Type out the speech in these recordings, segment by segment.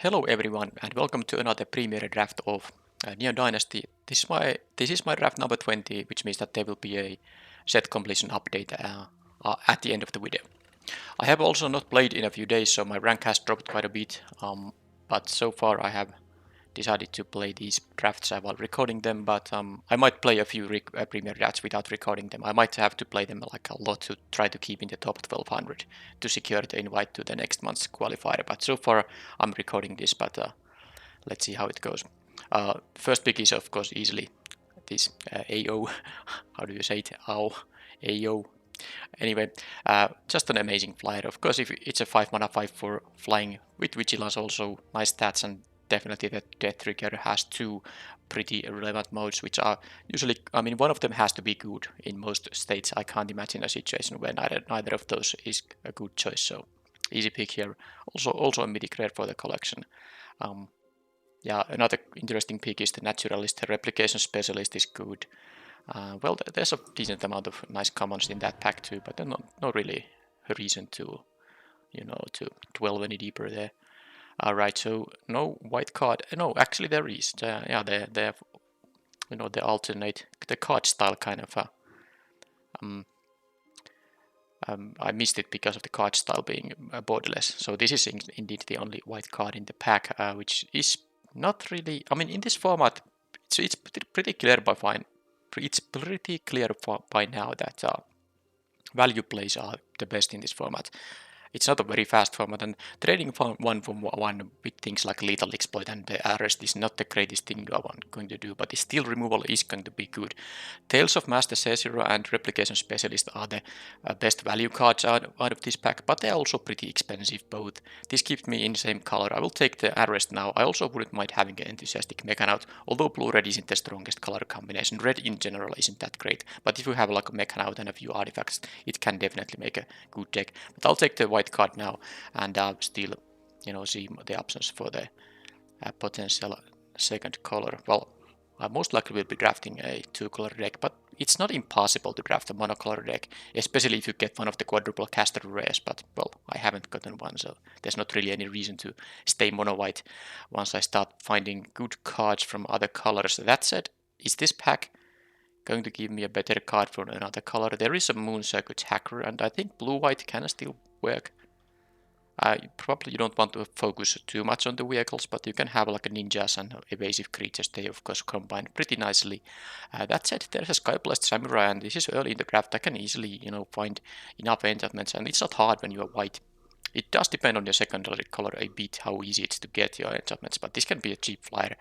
Hello everyone and welcome to another premiere draft of Neon Dynasty. This is my draft number 20, which means that there will be a set completion update at the end of the video. I have also not played in a few days, so my rank has dropped quite a bit, but so far I have decided to play these drafts while recording them, but I might play a few premiere drafts without recording them. I might have to play them like a lot to try to keep in the top 1200 to secure the invite to the next month's qualifier, but so far I'm recording this, but let's see how it goes. First pick is of course easily this AO, how do you say it, AO. Anyway, just an amazing flyer. Of course, if it's a 5 mana 5 for flying with vigilance, also nice stats, and definitely the death trigger has two pretty relevant modes, which are usually, I mean, one of them has to be good in most states. I can't imagine a situation where neither of those is a good choice, so easy pick here. Also a mythic rare for the collection. Yeah, another interesting pick is the naturalist. The replication specialist is good. Well, there's a decent amount of nice commons in that pack too, but not really a reason to, to dwell any deeper there. Alright, so no white card. No, actually there is. Yeah, they have, the alternate, the card style kind of. I missed it because of the card style being borderless. So this is indeed the only white card in the pack, which is not really. I mean, in this format, it's pretty clear It's pretty clear by now that value plays are the best in this format. It's not a very fast format, and trading one for one with things like lethal exploit and the arrest is not the greatest thing I'm going to do, but still removal is going to be good. Tales of Master Cesaro and Replication Specialist are the best value cards out of this pack, but they're also pretty expensive both. This keeps me in the same color. I will take the arrest now. I also wouldn't mind having an enthusiastic Mechanaut, although blue-red isn't the strongest color combination. Red in general isn't that great, but if you have like a Mechanaut and a few artifacts, it can definitely make a good deck. But I'll take the white card now and still see the options for the potential second color. Well, I most likely will be drafting a two-color deck, but it's not impossible to draft a monocolor deck, especially if you get one of the quadruple caster rares, but well, I haven't gotten one, so there's not really any reason to stay mono-white once I start finding good cards from other colors. That said, is this pack going to give me a better card from another color? There is a Moon Circuit Hacker, and I think blue-white can still work. Probably you don't want to focus too much on the vehicles, but you can have like a ninjas and evasive creatures. They of course combine pretty nicely. That said, there's a Skyblast Samurai, and this is early in the draft. I can easily, find enough enchantments, and it's not hard when you are white. It does depend on your secondary color a bit, how easy it's to get your enchantments, but this can be a cheap flyer.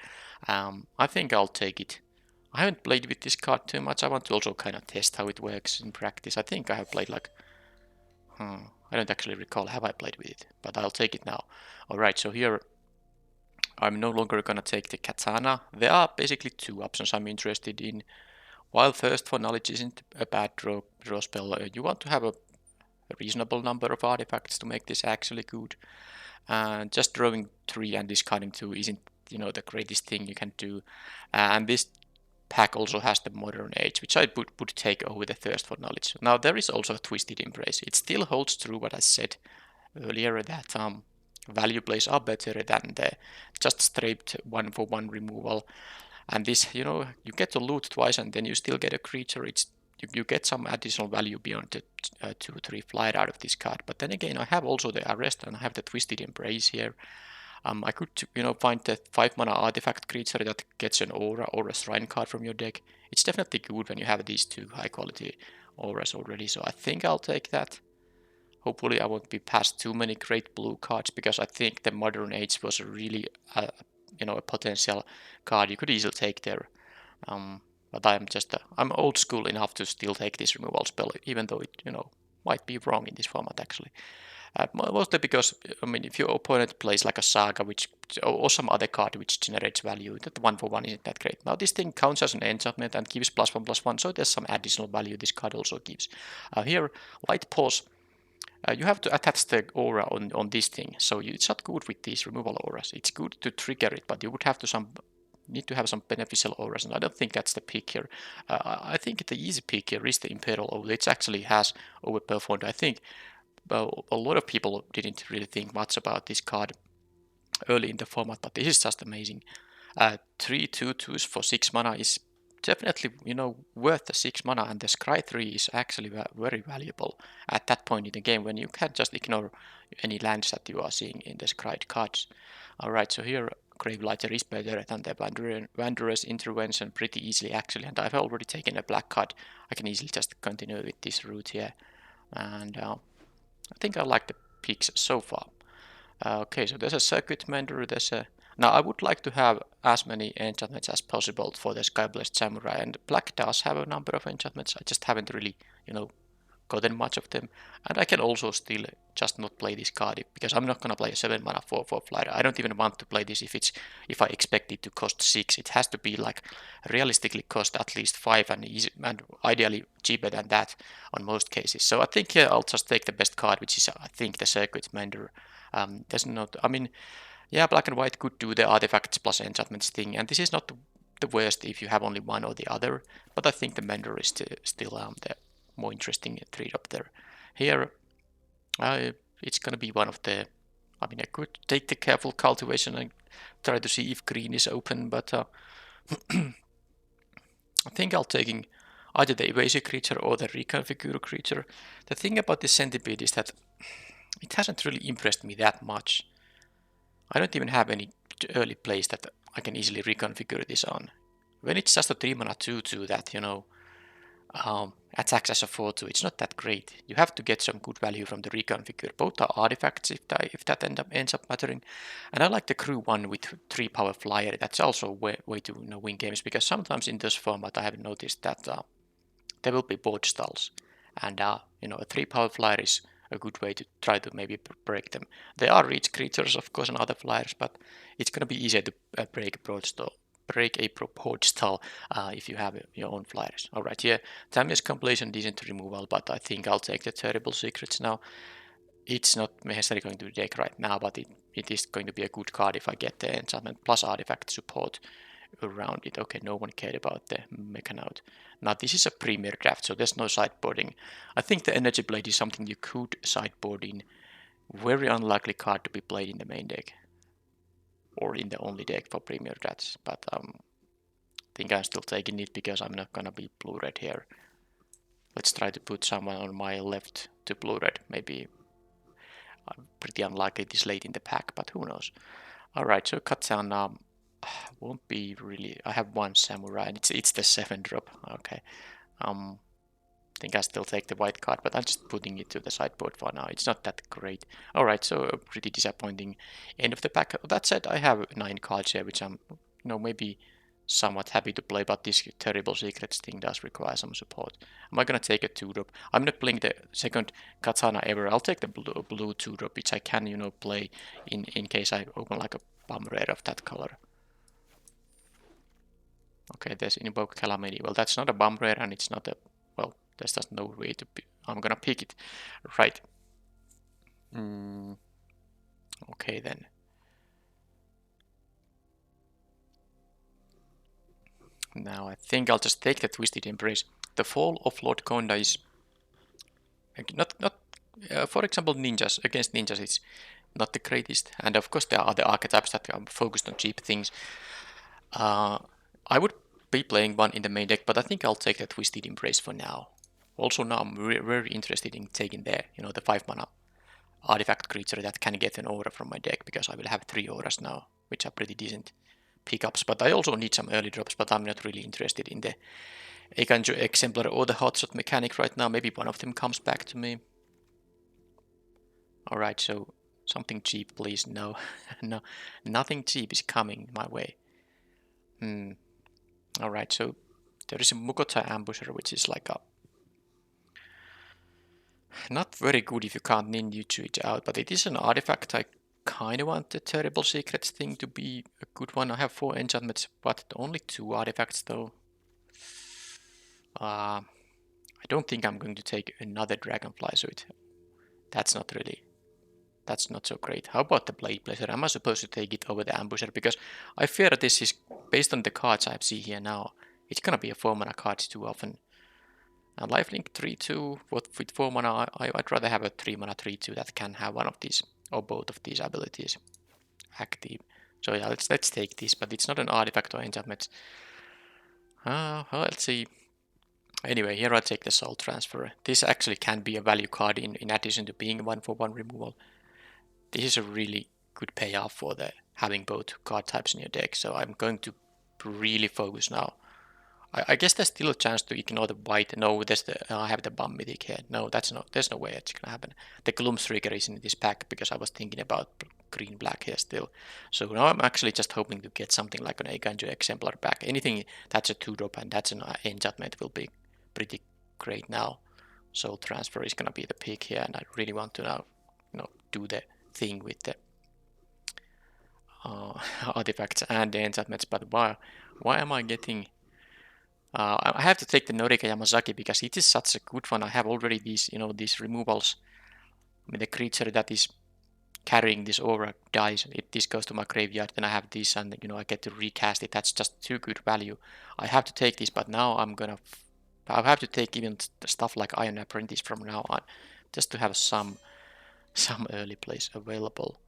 I think I'll take it. I haven't played with this card too much. I want to also kind of test how it works in practice. I think I have played like I don't actually recall have I played with it, but I'll take it now. Alright, so here I'm no longer gonna take the katana. There are basically two options I'm interested in. While Thirst for Knowledge isn't a bad draw spell, you want to have a reasonable number of artifacts to make this actually good. Just drawing 3 and discarding 2 isn't the greatest thing you can do. And this pack also has the Modern Age, which I would take over the Thirst for Knowledge. Now there is also a Twisted Embrace. It still holds true what I said earlier, that value plays are better than the just straight 1-for-1 removal. And this, you get to loot twice and then you still get a creature. You get some additional value beyond the 2-3 flyer out of this card. But then again, I have also the Arrest and I have the Twisted Embrace here. I could, find the 5 mana artifact creature that gets an aura or a shrine card from your deck. It's definitely good when you have these two high quality auras already, so I think I'll take that. Hopefully I won't be past too many great blue cards, because I think the Modern Age was a really, a potential card you could easily take there. But I'm old school enough to still take this removal spell, even though it, might be wrong in this format actually. Mostly because, if your opponent plays like a Saga or some other card which generates value, that 1-for-1 isn't that great. Now this thing counts as an enchantment and gives +1/+1, so there's some additional value this card also gives. Here, Light Pause, you have to attach the aura on this thing, so it's not good with these removal auras. It's good to trigger it, but you would need to have some beneficial auras, and I don't think that's the pick here. I think the easy pick here is the Imperial Oath. It actually has overperformed, I think. Well, a lot of people didn't really think much about this card early in the format, but this is just amazing. 3 2/2s for 6 mana is definitely, you know, worth the 6 mana, and the Scry 3 is actually very valuable at that point in the game when you can't just ignore any lands that you are seeing in the Scryed cards. Alright, so here Gravelighter is better than the Wanderer's Intervention pretty easily actually, and I've already taken a black card. I can easily just continue with this route here, and I think I like the picks so far. Okay, so there's a circuit mender, there's a... Now I would like to have as many enchantments as possible for the Skyblessed Samurai, and black does have a number of enchantments, I just haven't really, you know, gotten much of them. And I can also still just not play this card because I'm not gonna play a 7 mana 4/4 flyer. I don't even want to play this if I expect it to cost 6. It has to be like realistically cost at least 5 and ideally cheaper than that on most cases. So I think I'll just take the best card, which is I think the Circuit Mender. There's not, I mean, yeah, black and white could do the artifacts plus enchantments thing, and this is not the worst if you have only one or the other, but I think the Mender is still the more interesting trade up there. Here, it's gonna be one of the... I mean, I could take the Careful Cultivation and try to see if green is open, but I think I'll taking either the Evasive creature or the Reconfigure creature. The thing about this Centipede is that it hasn't really impressed me that much. I don't even have any early plays that I can easily reconfigure this on. When it's just a 3 mana 2/2 that, you know, attacks as a 4/2, it's not that great. You have to get some good value from the reconfigure. Both are artifacts if that ends up mattering. And I like the crew one with 3 power flyer. That's also a way to, you know, win games, because sometimes in this format I have noticed that there will be board stalls, and you know, a 3 power flyer is a good way to try to maybe break them. There are reach creatures, of course, and other flyers, but it's gonna be easier to break a board stall if you have your own flyers. Alright, yeah, Tamiya's completion decent removal, but I think I'll take the Terrible Secrets now. It's not necessarily going to be deck right now, but it is going to be a good card if I get the enchantment plus artifact support around it. Okay, no one cared about the Mechanout. Now this is a premier draft, so there's no sideboarding. I think the Energy Blade is something you could sideboard in. Very unlikely card to be played in the main deck, or in the only deck for premier drafts, but I think I'm still taking it because I'm not gonna be blue-red here. Let's try to put someone on my left to blue-red. Maybe pretty unlikely this late in the pack, but who knows. Alright, so cut down won't be really... I have one Samurai and it's the 7-drop. Okay. Think I still take the white card, but I'm just putting it to the sideboard for now. It's not that great. Alright, so a pretty disappointing end of the pack. That said, I have 9 cards here, which I'm, you know, maybe somewhat happy to play, but this Terrible Secrets thing does require some support. Am I gonna take a 2-drop? I'm not playing the second Katana ever. I'll take the blue 2-drop, which I can, you know, play in case I open like a bum rare of that color. Okay, there's Invoke Calamity. Well, that's not a bum rare, and it's not a... Well, there's just no way to... I'm gonna pick it. Right. Okay, then. Now I think I'll just take the Twisted Embrace. The Fall of Lord Konda is... Not for example, ninjas. Against ninjas, it's not the greatest. And of course, there are other archetypes that are focused on cheap things. I would be playing one in the main deck, but I think I'll take the Twisted Embrace for now. Also now I'm very interested in taking the, you know, the 5 mana artifact creature that can get an aura from my deck, because I will have 3 auras now, which are pretty decent pickups. But I also need some early drops, but I'm not really interested in the Eikanjo Exemplar or the Hotshot mechanic right now. Maybe one of them comes back to me. Alright, so something cheap, please. No, no, nothing cheap is coming my way. Alright, so there is a Mukotai Ambusher, which is like a... Not very good if you can't ninjutsu it out, but it is an artifact. I kind of want the Terrible Secrets thing to be a good one. I have 4 enchantments, but only 2 artifacts though. I don't think I'm going to take another Dragonfly Suit. That's not so great. How about the Blade Blazer? Am I supposed to take it over the Ambusher? Because I fear that this is, based on the cards I see here now, it's gonna be a 4 mana card too often. And Lifelink 3/2 with 4 mana, I'd rather have a 3 mana 3/2 that can have one of these or both of these abilities. active. So yeah, let's take this, but it's not an artifact or enchantment. Well, let's see. Anyway, here I take the soul transfer. This actually can be a value card in addition to being 1-for-1 removal. This is a really good payoff for the having both card types in your deck. So I'm going to really focus now. I guess there's still a chance to ignore the white. No, I have the bomb mythic here. No, there's no way it's gonna happen. The gloom trigger is in this pack because I was thinking about green black here still. So now I'm actually just hoping to get something like an Eiganjo exemplar back. Anything that's a 2-drop and that's an enchantment will be pretty great now. Soul transfer is gonna be the pick here, and I really want to now, do the thing with the artifacts and the enchantments. But why am I getting? I have to take the Norika Yamazaki because it is such a good one. I have already these removals. I mean, the creature that is carrying this aura dies. This goes to my graveyard. Then I have this, and I get to recast it. That's just too good value. I have to take this, but now I have to take even stuff like Iron Apprentice from now on, just to have some early plays available.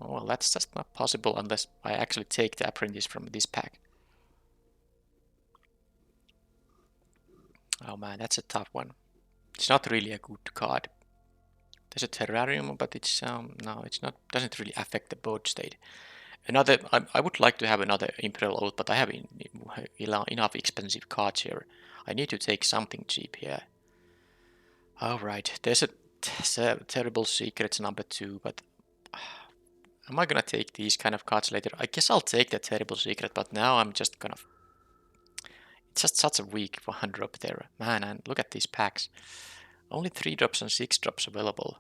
Oh, well, that's just not possible unless I actually take the Apprentice from this pack. Oh man, that's a tough one. It's not really a good card. There's a terrarium, but it's no, it's not. Doesn't really affect the board state. I would like to have another Imperial Oath, but I have enough expensive cards here. I need to take something cheap here. All right, there's a terrible secrets number 2, but am I gonna take these kind of cards later? I guess I'll take the terrible secret, but now I'm just gonna. It's just such a weak 1-drop there, man. And look at these packs. Only 3-drops and 6-drops available.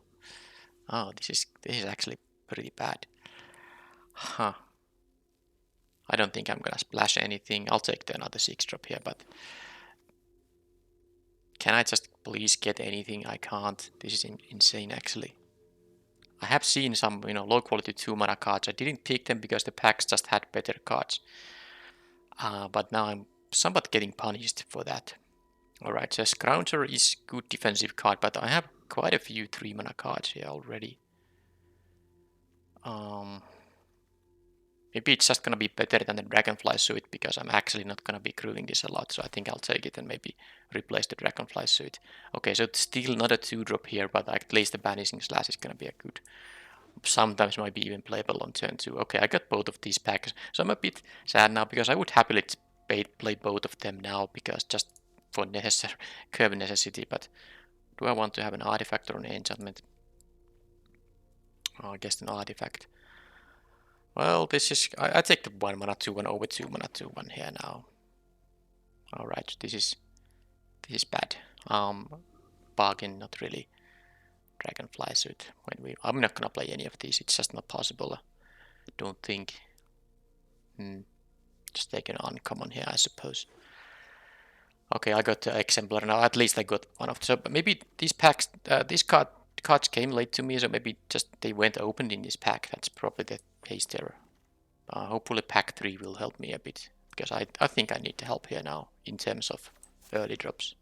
Oh, this is actually pretty bad. Huh. I don't think I'm gonna splash anything. I'll take another 6-drop here, but can I just please get anything? I can't. This is insane actually. I have seen some, low quality 2-mana cards. I didn't pick them because the packs just had better cards. But now I'm somewhat getting punished for that. Alright, so Scrounger is good defensive card, but I have quite a few 3-mana cards here already. Maybe it's just gonna be better than the Dragonfly Suit because I'm actually not gonna be crewing this a lot, so I think I'll take it and maybe replace the Dragonfly Suit. Okay, so it's still not a 2-drop here, but at least the Banishing Slash is gonna be a good. Sometimes might be even playable on turn 2. Okay, I got both of these packs, so I'm a bit sad now because I would happily play both of them now because just for curve necessity. But do I want to have an artifact or an enchantment? Oh, I guess an artifact. Well, this is I take the 1-mana 2-1 over 2-mana 2-1 here now. All right, this is bad. Bargain, not really. Dragonfly Suit. I'm not gonna play any of these. It's just not possible. Don't think. Just take an uncommon here, I suppose. Okay, I got the exemplar now. At least I got one of them. So maybe these packs, these cards came late to me, so maybe just they weren't opened in this pack. That's probably the case there. Hopefully pack 3 will help me a bit, because I think I need the help here now in terms of early drops.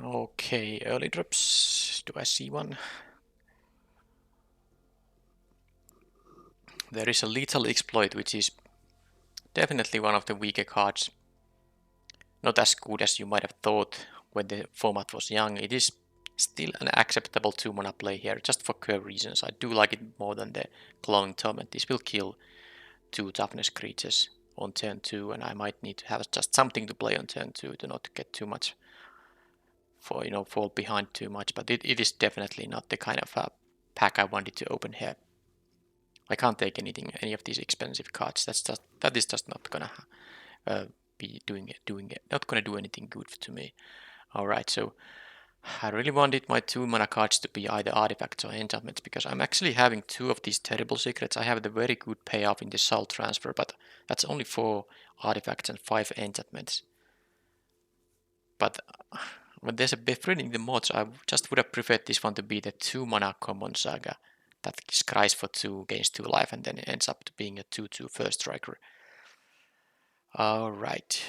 Okay, early drops. Do I see one? There is a Lethal Exploit, which is definitely one of the weaker cards. Not as good as you might have thought when the format was young. It is still an acceptable 2-mana play here, just for curve reasons. I do like it more than the Glowing Torment. This will kill 2 toughness creatures on turn 2, and I might need to have just something to play on turn 2 to not get too much fall behind too much. But it is definitely not the kind of pack I wanted to open here. I can't take any of these expensive cards. That is just not gonna be doing it. Not gonna do anything good to me. All right, so I really wanted my 2-mana cards to be either artifacts or enchantments because I'm actually having 2 of these terrible secrets. I have the very good payoff in the soul transfer, but that's only 4 artifacts and 5 enchantments. But when there's a befriending the mods, I just would have preferred this one to be the 2-mana common saga that scries for 2, gains 2 life, and then it ends up to being a 2/2 first striker. Alright.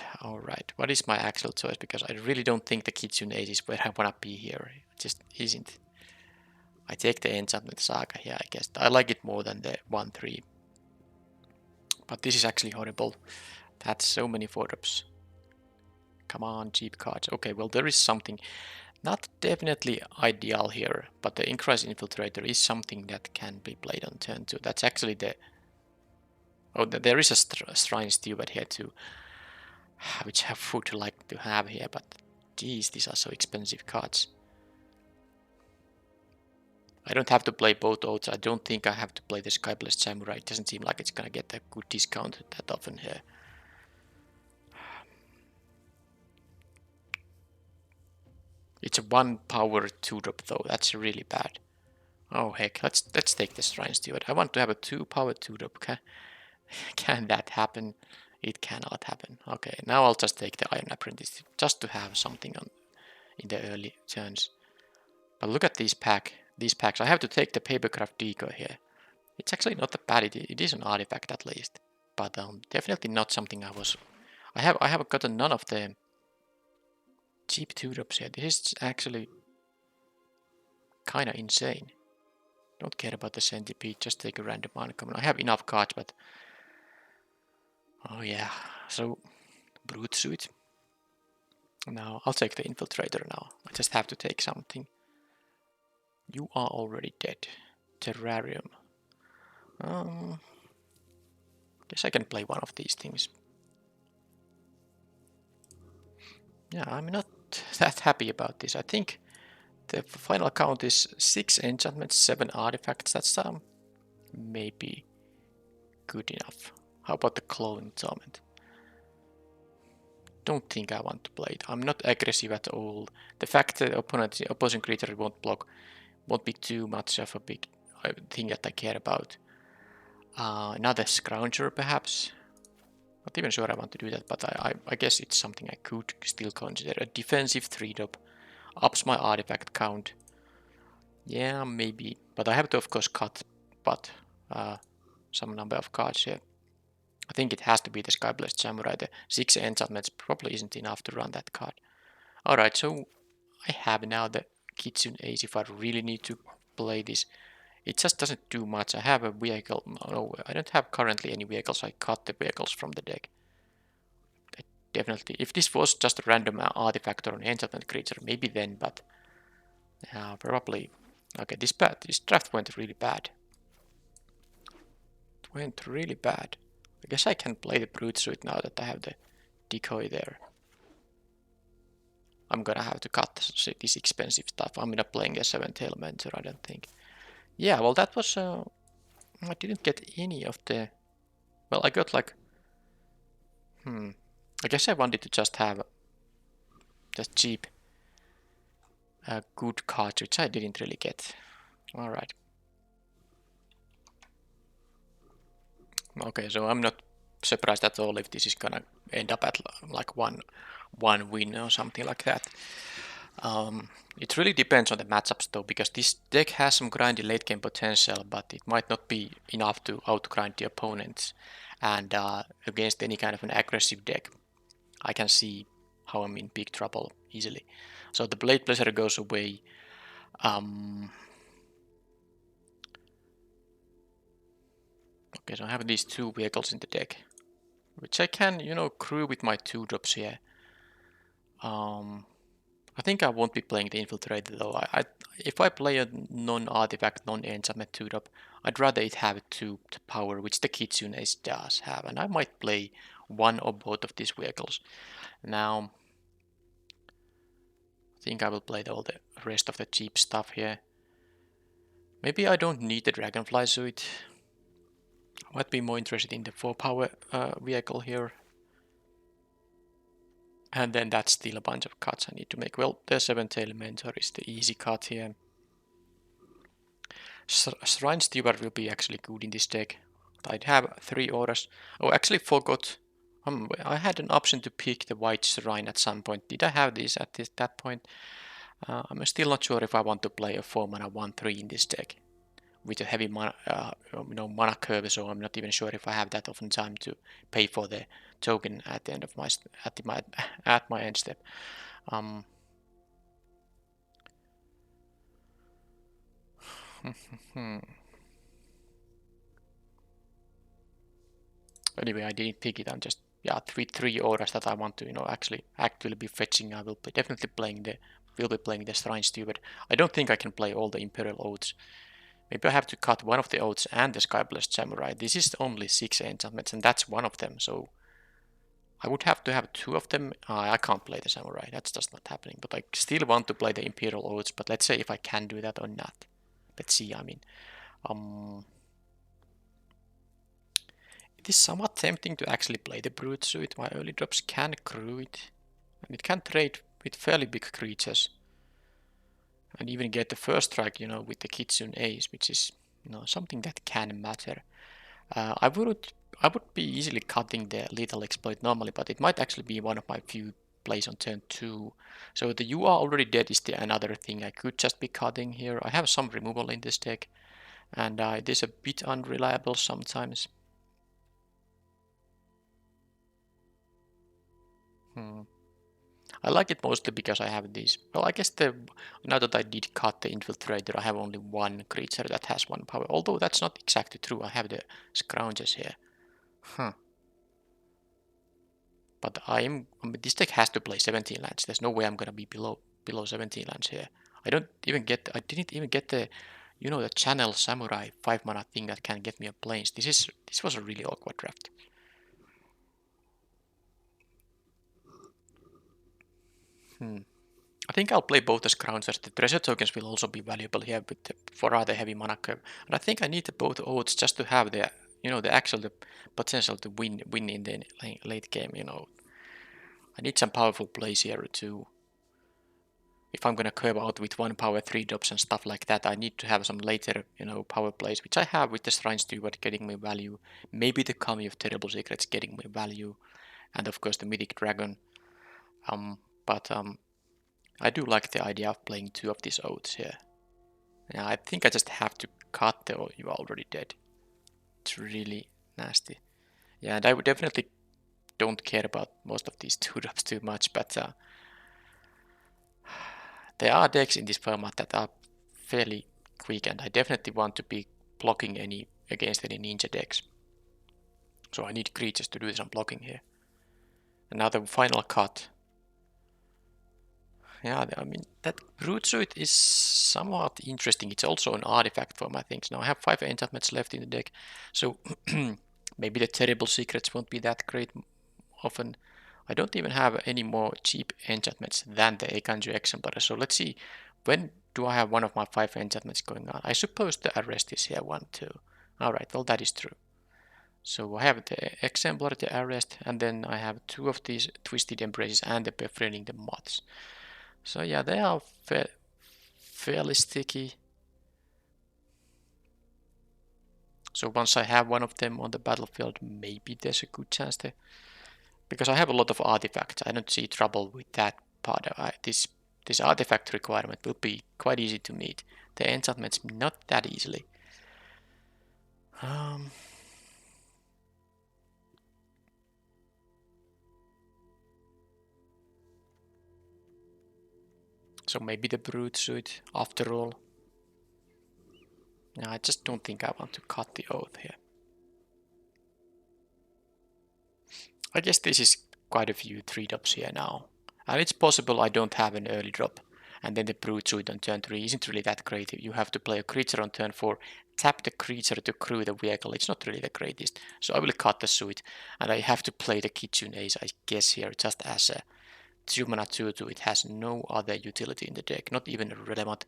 What is my actual choice? Because I really don't think the Kitsune Ace is where I wanna be here. It just isn't. take the enchantment saga here, I guess. I like it more than the 1-3. But this is actually horrible. That's so many 4-drops. Come on, cheap cards. Okay, well, there is something not definitely ideal here, but the Increase Infiltrator is something that can be played on turn 2. That's actually the... Oh, there is a Shrine Steward here too, which I would like to have here, but geez, these are so expensive cards. I don't have to play both oaths. I don't think I have to play the Skyblessed Samurai. It doesn't seem like it's gonna get a good discount that often here. It's a 1 power 2-drop though. That's really bad. Oh heck, let's take the Shrine Steward. I want to have a 2 power 2-drop. Can that happen? It cannot happen. Okay, now I'll just take the Iron Apprentice just to have something on in the early turns. But look at these packs. I have to take the Papercraft Decoy here. It's actually not that bad. It is an artifact at least, but definitely not something I was. I have gotten none of the cheap 2-drops here. This is actually kind of insane. Don't care about the Centipede. Just take a random uncommon. I have enough cards, but oh yeah. So Brute Suit. Now I'll take the Infiltrator now. I just have to take something. You are already dead. Terrarium. Guess I can play one of these things. Yeah, I'm not that happy about this. I think the final count is 6 enchantments, 7 artifacts. That's maybe good enough. How about the Clone Torment? Don't think I want to play it. I'm not aggressive at all. The fact that the opposing creature won't block won't be too much of a big thing that I care about. Another Scrounger perhaps. Not even sure I want to do that, but I guess it's something I could still consider. A defensive 3-drop. Ups my artifact count. Yeah, maybe. But I have to of course cut some number of cards here. I think it has to be the Skyblessed Samurai. The 6 enchantments probably isn't enough to run that card. Alright, so I have now the Kitsune Ace if I really need to play this. It just doesn't do much. I have a vehicle. No, I don't have currently any vehicles. I cut the vehicles from the deck. Definitely. If this was just a random artifact or an enchantment creature, maybe then, but probably. Okay, this draft went really bad. It went really bad. I guess I can play the Brute Suit now that I have the Decoy there. I'm gonna have to cut this expensive stuff. I'm not playing a 7-tail mentor, I don't think. Yeah, well that was... I didn't get any of the... Well, I got like... I guess I wanted to just have just cheap good cards, which I didn't really get. Alright. Okay, so I'm not surprised at all if this is gonna end up at like one win or something like that. It really depends on the matchups though, because this deck has some grindy late game potential, but it might not be enough to outgrind the opponents. And against any kind of an aggressive deck, I can see how I'm in big trouble easily. So the Blade Pleasure goes away. Okay, so I have these 2 vehicles in the deck, which I can, crew with my 2-drops here. I think I won't be playing the Infiltrator though. If I play a non-artifact, non-enchantment 2-drop, I'd rather it have 2 power, which the Kitsune Ace does have, and I might play one or both of these vehicles. Now, I think I will play all the rest of the cheap stuff here. Maybe I don't need the Dragonfly Suit. I might be more interested in the 4-power vehicle here. And then that's still a bunch of cuts I need to make. Well, the 7-tail mentor is the easy cut here. Shrine Steward will be actually good in this deck. I'd have 3 auras. Oh, actually forgot. I had an option to pick the white Shrine at some point. Did I have this at that point? I'm still not sure if I want to play a 4-mana 1/3 in this deck with a heavy mana, mana curve. So I'm not even sure if I have that often time to pay for the token at the end of at my end step. Anyway, I didn't pick it. I'm just, yeah, three auras that I want to, actually be fetching. I will be definitely playing the Shrine Steward. I don't think I can play all the Imperial Oaths. Maybe I have to cut one of the Oaths and the Skyblessed Samurai. This is only 6 enchantments, and that's one of them. So I would have to have 2 of them. I can't play the Samurai. That's just not happening. But I still want to play the Imperial Oaths. But let's say if I can do that or not. Let's see. Um, it is somewhat tempting to actually play the Brute Suit. My early drops can crew it. And it can trade with fairly big creatures. And even get the first strike, with the Kitsune Ace, which is, something that can matter. I would be easily cutting the Lethal Exploit normally, but it might actually be one of my few plays on turn 2. So the You Are Already Dead is another thing I could just be cutting here. I have some removal in this deck, and it is a bit unreliable sometimes. I like it mostly because I have these. Well, I guess now that I did cut the Infiltrator, I have only one creature that has 1 power. Although that's not exactly true. I have the Scroungers here. Huh. But this deck has to play 17 lands. There's no way I'm gonna be below 17 lands here. I didn't even get the, the Channel Samurai 5 mana thing that can get me a planes. This was a really awkward draft. I think I'll play both the Scroungers. The treasure tokens will also be valuable here for rather heavy mana curve. And I think I need both Oaths just to have the, the potential to win in the late game. I need some powerful plays here too. If I'm gonna curve out with 1 power 3 drops and stuff like that, I need to have some later, power plays, which I have with the Shrine Steward getting me value. Maybe the Kami of Terrible Secrets getting me value, and of course the Mythic Dragon. But I do like the idea of playing 2 of these Oaths here. Yeah, I think I just have to cut the You Are Already Dead. It's really nasty. Yeah, and I would definitely don't care about most of these 2 drops too much, but there are decks in this format that are fairly quick, and I definitely want to be blocking against any ninja decks. So I need creatures to do some blocking here. And now the final cut. Yeah, that Brute Suit is somewhat interesting. It's also an artifact for my things. Now I have 5 enchantments left in the deck, so maybe the Terrible Secrets won't be that great often. I don't even have any more cheap enchantments than the Eikanju Exemplar, so let's see, when do I have one of my 5 enchantments going on? I suppose the Arrest is here, 1, 2. Alright, well that is true. So I have the Exemplar, the Arrest, and then I have 2 of these Twisted Embraces and the Befriending the Moths. So yeah, they are fairly sticky. So once I have one of them on the battlefield, maybe there's a good chance to... Because I have a lot of artifacts, I don't see trouble with that part. This artifact requirement will be quite easy to meet. The enchantments, not that easily. So maybe the Brute Suit after all. No, I just don't think I want to cut the Oath here. I guess this is quite a few 3-drops here now. And it's possible I don't have an early drop. And then the Brute Suit on turn 3 isn't really that great. You have to play a creature on turn 4, tap the creature to crew the vehicle. It's not really the greatest. So I will cut the suit. And I have to play the Kitsune Ace, I guess, here, just as a 2 mana 2/2. It has no other utility in the deck, not even a relevant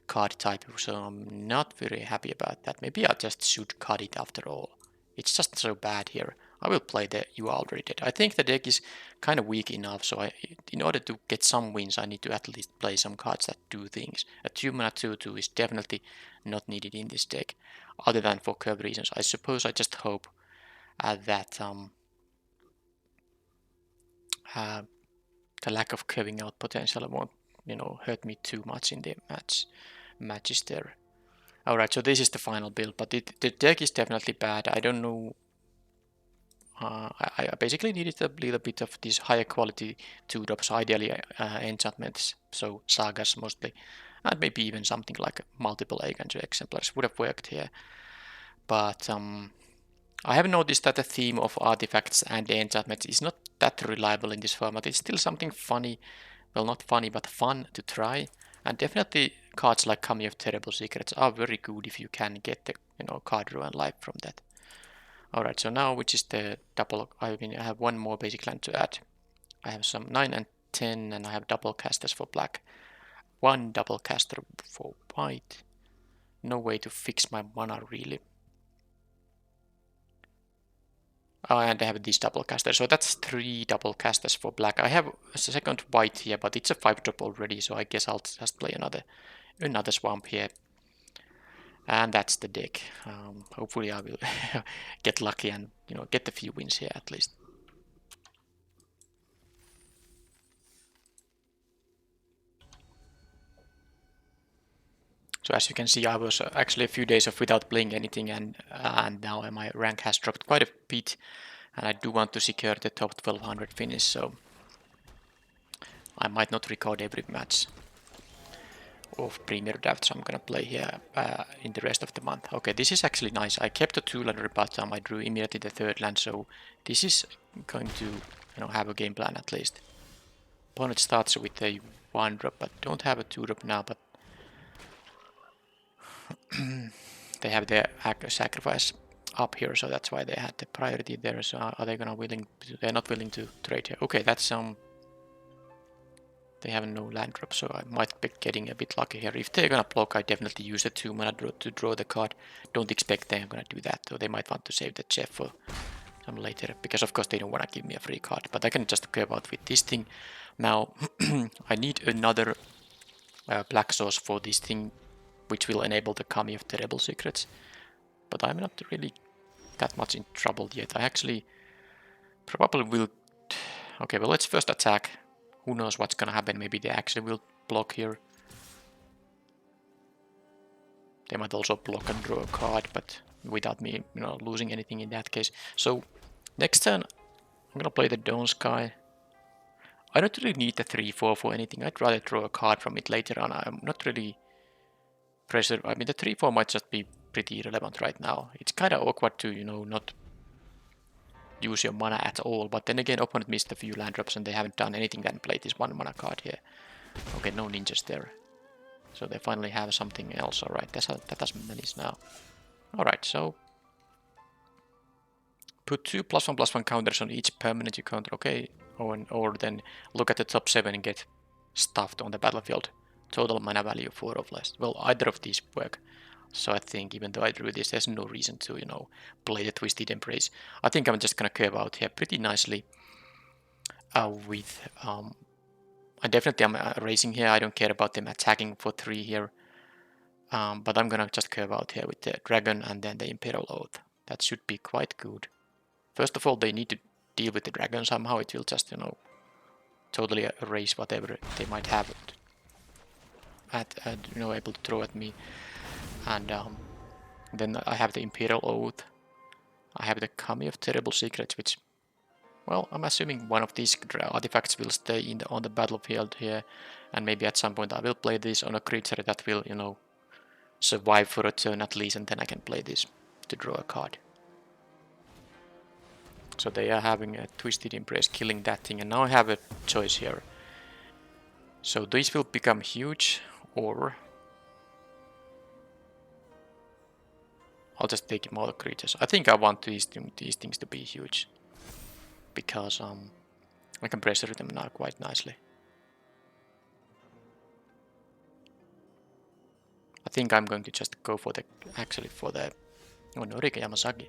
card type. So I'm not very happy about that. Maybe I just should cut it after all. It's just so bad here. I will play the You Are Already Dead. I think the deck is kind of weak enough, so in order to get some wins, I need to at least play some cards that do things. A 2 mana 2/2 is definitely not needed in this deck, other than for curve reasons. I suppose I just hope that the lack of curving out potential won't, hurt me too much in the matches there. Alright, so this is the final build, but the deck is definitely bad. I don't know. I basically needed a little bit of these higher quality 2-drops, ideally enchantments, so sagas mostly. and maybe even something like multiple Eiganjo exemplars would have worked here. But I have noticed that the theme of artifacts and enchantments is not that reliable in this format. It's still something funny, well, not funny, but fun to try. And definitely cards like Kami of Terrible Secrets are very good if you can get the card draw and life from that. Alright, so now which is the double, I have one more basic land to add. I have some 9 and 10 and I have double casters for black. One double caster for white. No way to fix my mana really. Oh, and I have this double caster, so that's 3 double casters for black. I have a second white here, but it's a 5-drop already, so I guess I'll just play another swamp here. And that's the deck. Hopefully I will get lucky and get a few wins here at least. So as you can see, I was actually a few days off without playing anything, and now my rank has dropped quite a bit, and I do want to secure the top 1200 finish, so I might not record every match of Premier Draft, so I'm gonna play here in the rest of the month. Okay, this is actually nice. I kept a 2-lander, but I drew immediately the 3rd land, so this is going to have a game plan at least. Opponent starts with a 1-drop, but don't have a 2-drop now, but they have their sacrifice up here, so that's why they had the priority there. So are they gonna they're not willing to trade here. Okay, that's they have no land drop, so I might be getting a bit lucky here. If they're gonna block, I definitely use the 2 mana to draw the card. Don't expect they're gonna do that, though. They might want to save the chef for some later, because of course they don't want to give me a free card, but I can just go about with this thing. Now I need another black source for this thing, which will enable the Kami of Terrible Secrets, but I'm not really that much in trouble yet. I actually probably will. Okay, well, let's first attack. Who knows what's gonna happen? Maybe they actually will block here. They might also block and draw a card, but without me losing anything in that case. So next turn I'm gonna play the Dawn Sky. I don't really need the 3/4 for anything. I'd rather draw a card from it later on. I'm not really pressured. I mean, the 3/4 might just be pretty irrelevant right now. It's kind of awkward to not use your mana at all, but then again, opponent missed a few land drops and they haven't done anything than play this 1 mana card here. Okay, no ninjas there. So they finally have something else. Alright, that has minis now. Alright, so put 2 +1/+1 counters on each permanent you counter. Okay, or then look at the top 7 and get stuffed on the battlefield. Total mana value 4 or less. Well, either of these work. So I think even though I drew this, there's no reason to, play the Twisted Embrace. I think I'm just gonna curve out here pretty nicely with... I definitely am racing here. I don't care about them attacking for 3 here. But I'm gonna just curve out here with the Dragon and then the Imperial Oath. That should be quite good. First of all, they need to deal with the Dragon somehow. It will just, totally erase whatever they might have able to throw at me. And then I have the Imperial Oath. I have the Kami of Terrible Secrets, which, well, I'm assuming one of these artifacts will stay on the battlefield here, and maybe at some point I will play this on a creature that will, survive for a turn at least, and then I can play this to draw a card. So they are having a Twisted Embrace, killing that thing, and now I have a choice here. So these will become huge, or I'll just take more creatures. I think I want these things to be huge, because I can pressure them now quite nicely. I think I'm going to just go for the Norika Yamasaki.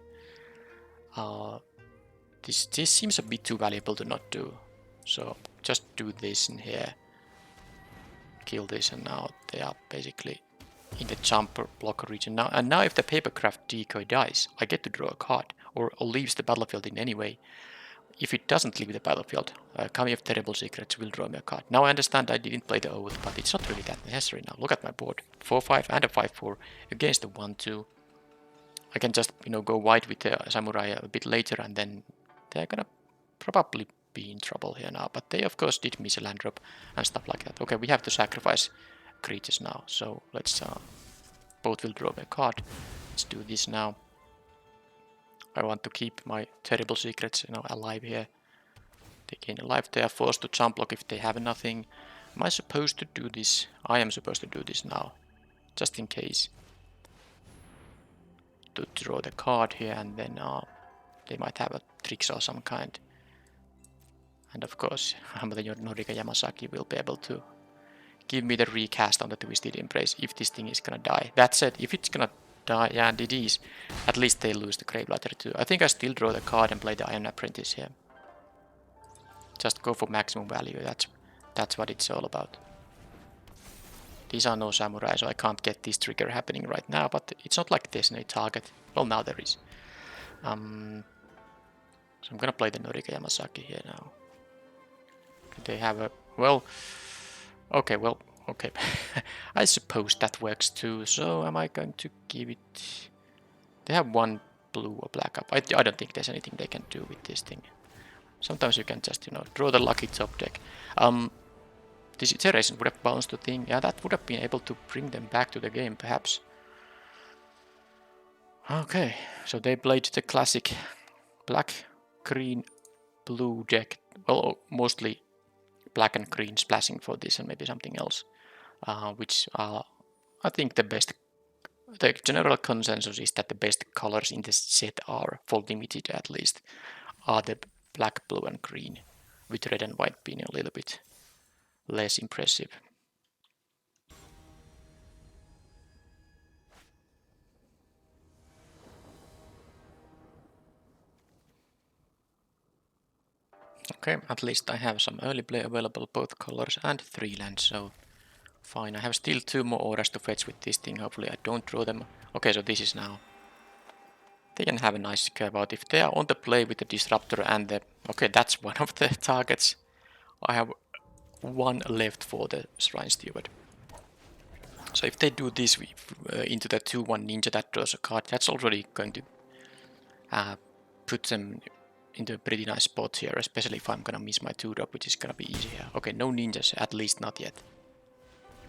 This seems a bit too valuable to not do, so just do this in here, kill this, and now they are basically in the jumper blocker region now. And now if the Papercraft decoy dies, I get to draw a card, or leaves the battlefield in any way. If it doesn't leave the battlefield, Kami of Terrible Secrets will draw me a card. Now I understand I didn't play the Oath, but it's not really that necessary now. Look at my board. 4/5 and a 5/4 against the 1/2. I can just, go wide with the Samurai a bit later, and then they're gonna probably be in trouble here now. But they, of course, did miss a land drop and stuff like that. Okay, we have to sacrifice creatures now. So let's both will draw a card. Let's do this now. I want to keep my terrible secrets, you know, alive here. They gain a life. They are forced to jump block if they have nothing. Am I supposed to do this? I am supposed to do this now, just in case. To draw the card here, and then they might have a tricks or some kind. And of course, Norika Yamasaki will be able to give me the recast on the Twisted Embrace if this thing is gonna die. That said, if it's gonna die, yeah, and it is, at least they lose the Gravelater too. I think I still draw the card and play the Iron Apprentice here. Just go for maximum value, that's what it's all about. These are no samurai, so I can't get this trigger happening right now, but it's not like there's no target. Well, now there is. So I'm gonna play the Norika Yamasaki here now. They have a... well... okay, well, okay. I suppose that works too, so am I going to give it... they have one blue or black up. I don't think there's anything they can do with this thing. Sometimes you can just, you know, draw the lucky top deck. This iteration would have bounced the thing. Yeah, that would have been able to bring them back to the game, perhaps. Okay, so they played the classic black, green, blue deck. Well, mostly black and green splashing for this and maybe something else. Which are, I think, the best. The general consensus is that the best colors in this set are, for limited at least, are the black, blue and green, with red and white being a little bit less impressive. Okay, at least I have some early play available, both colors and 3 lands, so fine. I have still 2 more auras to fetch with this thing, hopefully I don't draw them. Okay, so this is now. They can have a nice curve out if they are on the play with the Disruptor and the... okay, that's one of the targets. I have 1 left for the Shrine Steward. So if they do this into the 2-1 ninja that draws a card, that's already going to put them into a pretty nice spot here, especially if I'm gonna miss my 2-drop, which is gonna be easy here. Okay, no ninjas, at least not yet.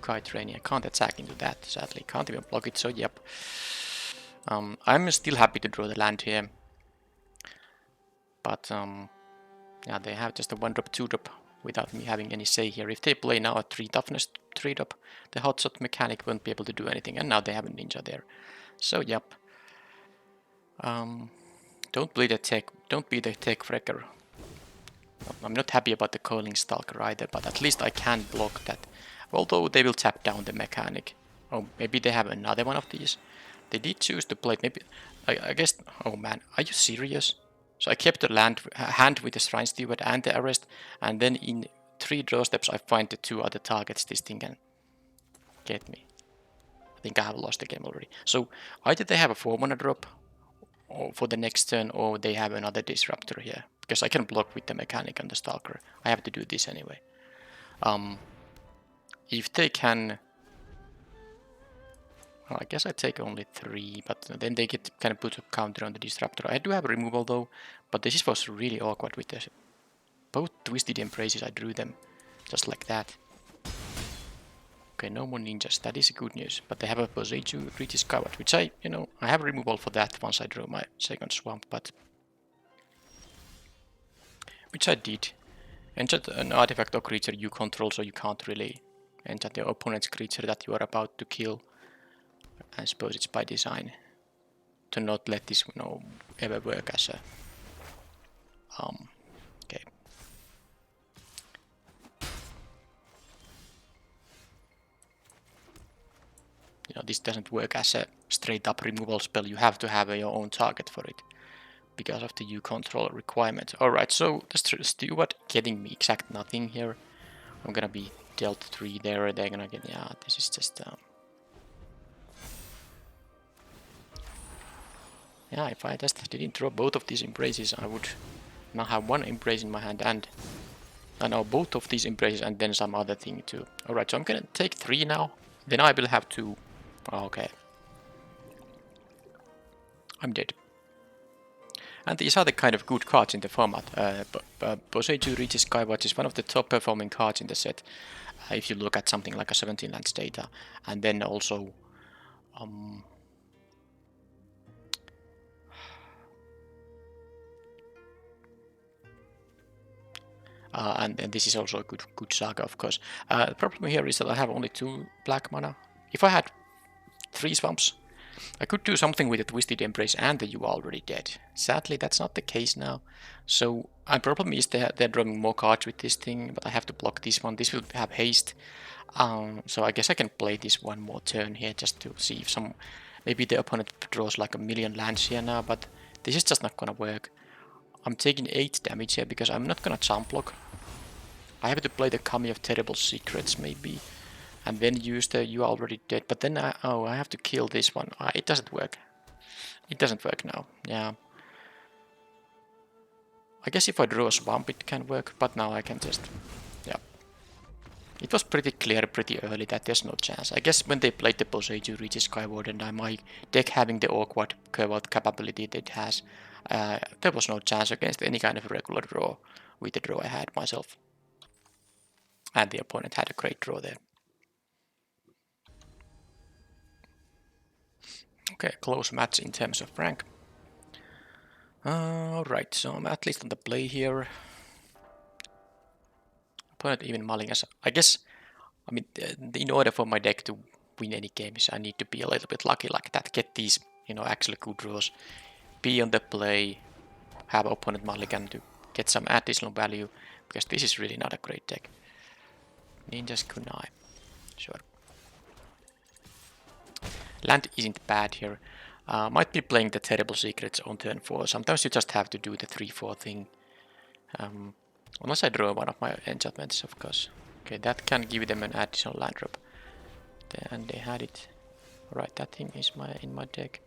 Kite Rainy, I can't attack into that, sadly. Can't even block it, so yep. I'm still happy to draw the land here. But, yeah, they have just a 1-drop, 2-drop without me having any say here. If they play now a 3 toughness 3-drop, the hotshot mechanic won't be able to do anything, and now they have a ninja there. So, yep. Don't be the tech wrecker. I'm not happy about the Coiling Stalker either, but at least I can block that. Although they will tap down the mechanic. Oh, maybe they have another one of these. They did choose to play, maybe... I guess... oh man, are you serious? So I kept the hand with the Shrine Steward and the Arrest, and then in 3 draw steps I find the 2 other targets this thing can get me. I think I have lost the game already. So either they have a 4-mana drop or for the next turn, or they have another Disruptor here. Because I can block with the mechanic and the Stalker. I have to do this anyway. If they can... well, I guess I take only 3, but then they can put a counter on the Disruptor. I do have removal though, but this was really awkward with this. Both Twisted Embraces, I drew them just like that. Okay, no more ninjas, that is good news. But they have a Boseiju rediscovered, which I have removal for that once I draw my second swamp, but... which I did. Enchant an artifact or creature you control, so you can't really enchant your opponent's creature that you are about to kill. I suppose it's by design to not let this ever work as a okay. This doesn't work as a straight up removal spell. You have to have your own target for it because of the you control requirement. Alright, so the Steward getting me exact nothing here. I'm gonna be dealt 3 there. They're gonna get... yeah, this is just yeah, if I just didn't draw both of these Embraces, I would now have 1 Embrace in my hand, and I know both of these Embraces and then some other thing too. Alright, so I'm gonna take 3 now. Then I will have 2. Oh, okay. I'm dead. And these are the kind of good cards in the format. BO2 Regis Skywatch is one of the top performing cards in the set. If you look at something like a 17 lands data, and then also and this is also a good saga, of course. The problem here is that I have only 2 black mana. If I had 3 swamps, I could do something with the Twisted Embrace and the You Are Already Dead. Sadly, that's not the case now. So, the problem is they're drawing more cards with this thing, but I have to block this one. This will have haste. So I guess I can play this one more turn here just to see if maybe the opponent draws like a million lands here now, but this is just not gonna work. I'm taking 8 damage here because I'm not gonna jump block. I have to play the Kami of Terrible Secrets maybe, and then use the You Are Already Dead, but then I have to kill this one. It doesn't work. It doesn't work now, yeah. I guess if I draw a swamp it can work, but now I can just, yeah. It was pretty clear pretty early that there's no chance. I guess when they played the BO2 Regis Skyward and my deck having the awkward curve out capability that it has, there was no chance against any kind of regular draw with the draw I had myself. And the opponent had a great draw there. Okay, close match in terms of rank. Alright, so I'm at least on the play here. Opponent even mulling us. I guess, I mean, in order for my deck to win any games, I need to be a little bit lucky like that. Get these, actually good draws. Be on the play. Have opponent mulligan to get some additional value. Because this is really not a great deck. Ninja's Kunai. Sure. Land isn't bad here. Might be playing the Terrible Secrets on turn 4. Sometimes you just have to do the 3-4 thing. Unless I draw one of my enchantments, of course. Okay, that can give them an additional land drop. And they had it. Alright, that thing is in my deck.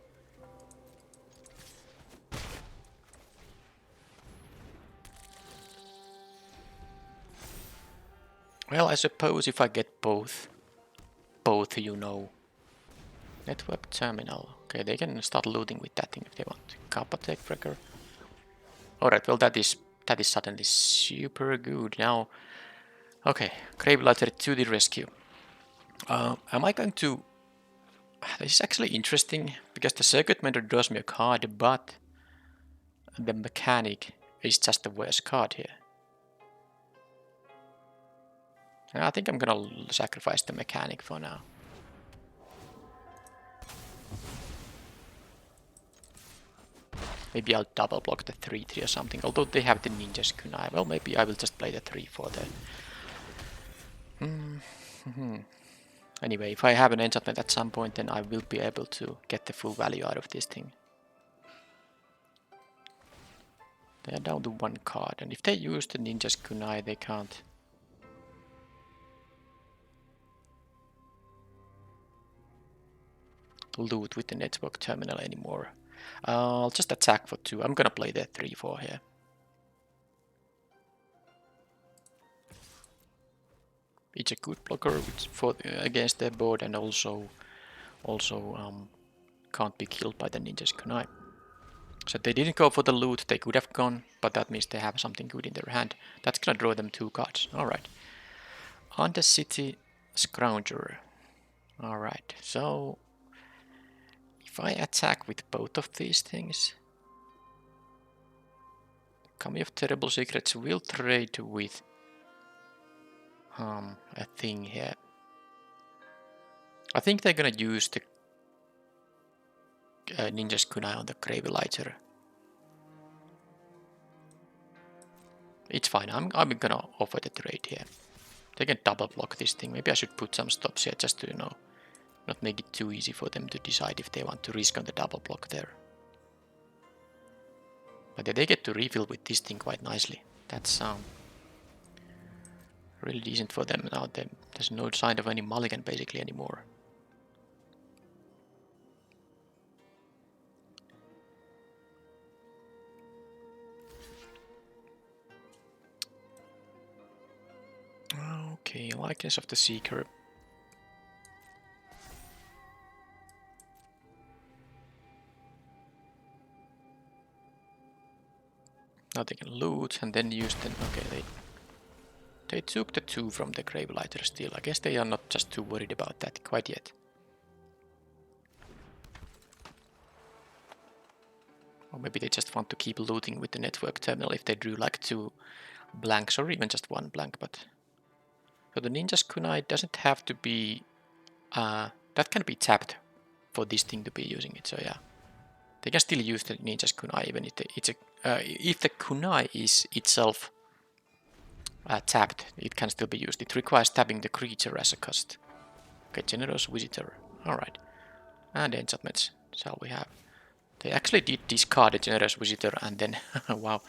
Well, I suppose if I get both, Network terminal. Okay, they can start looting with that thing if they want. Kappa Tech Breaker. Alright, well that is suddenly super good. Now, okay, Gravelighter to the rescue. Am I going to... This is actually interesting, because the Circuit Mender draws me a card, but the Mechanic is just the worst card here. I think I'm gonna sacrifice the Mechanic for now. Maybe I'll double block the 3-3 or something, although they have the Ninja's Kunai. Well, maybe I will just play the 3-4 there. Anyway, if I have an enchantment at some point, then I will be able to get the full value out of this thing. They are down to 1 card, and if they use the Ninja's Kunai, they can't. Loot with the network terminal anymore. I'll just attack for 2. I'm gonna play the 3-4 here. It's a good blocker against their board, and also can't be killed by the Ninja's Kunai. So they didn't go for the loot. They could have gone, but that means they have something good in their hand. That's gonna draw them 2 cards. Alright. Undercity Scrounger. Alright, so if I attack with both of these things, Kami of Terrible Secrets will trade with a thing here. I think they're gonna use the Ninja's Kunai on the Gravelighter. It's fine, I'm gonna offer the trade here. They can double block this thing. Maybe I should put some stops here just to, not make it too easy for them to decide if they want to risk on the double block there. But they get to refill with this thing quite nicely. That's really decent for them now. There's no sign of any mulligan basically anymore. Okay, Likeness of the Seeker. Now they can loot and then use them. Okay, they took the 2 from the Gravelighter still. I guess they are not just too worried about that quite yet. Or maybe they just want to keep looting with the network terminal if they drew like 2 blanks or even just 1 blank. But so the Ninja's Kunai doesn't have to be... that can be tapped for this thing to be using it, so yeah. They can still use the Ninja's Kunai even if the Kunai is itself tapped, it can still be used. It requires tapping the creature as a cost. Okay, Generous Visitor. Alright. And enchantments shall we have. They actually did discard a Generous Visitor and then... wow.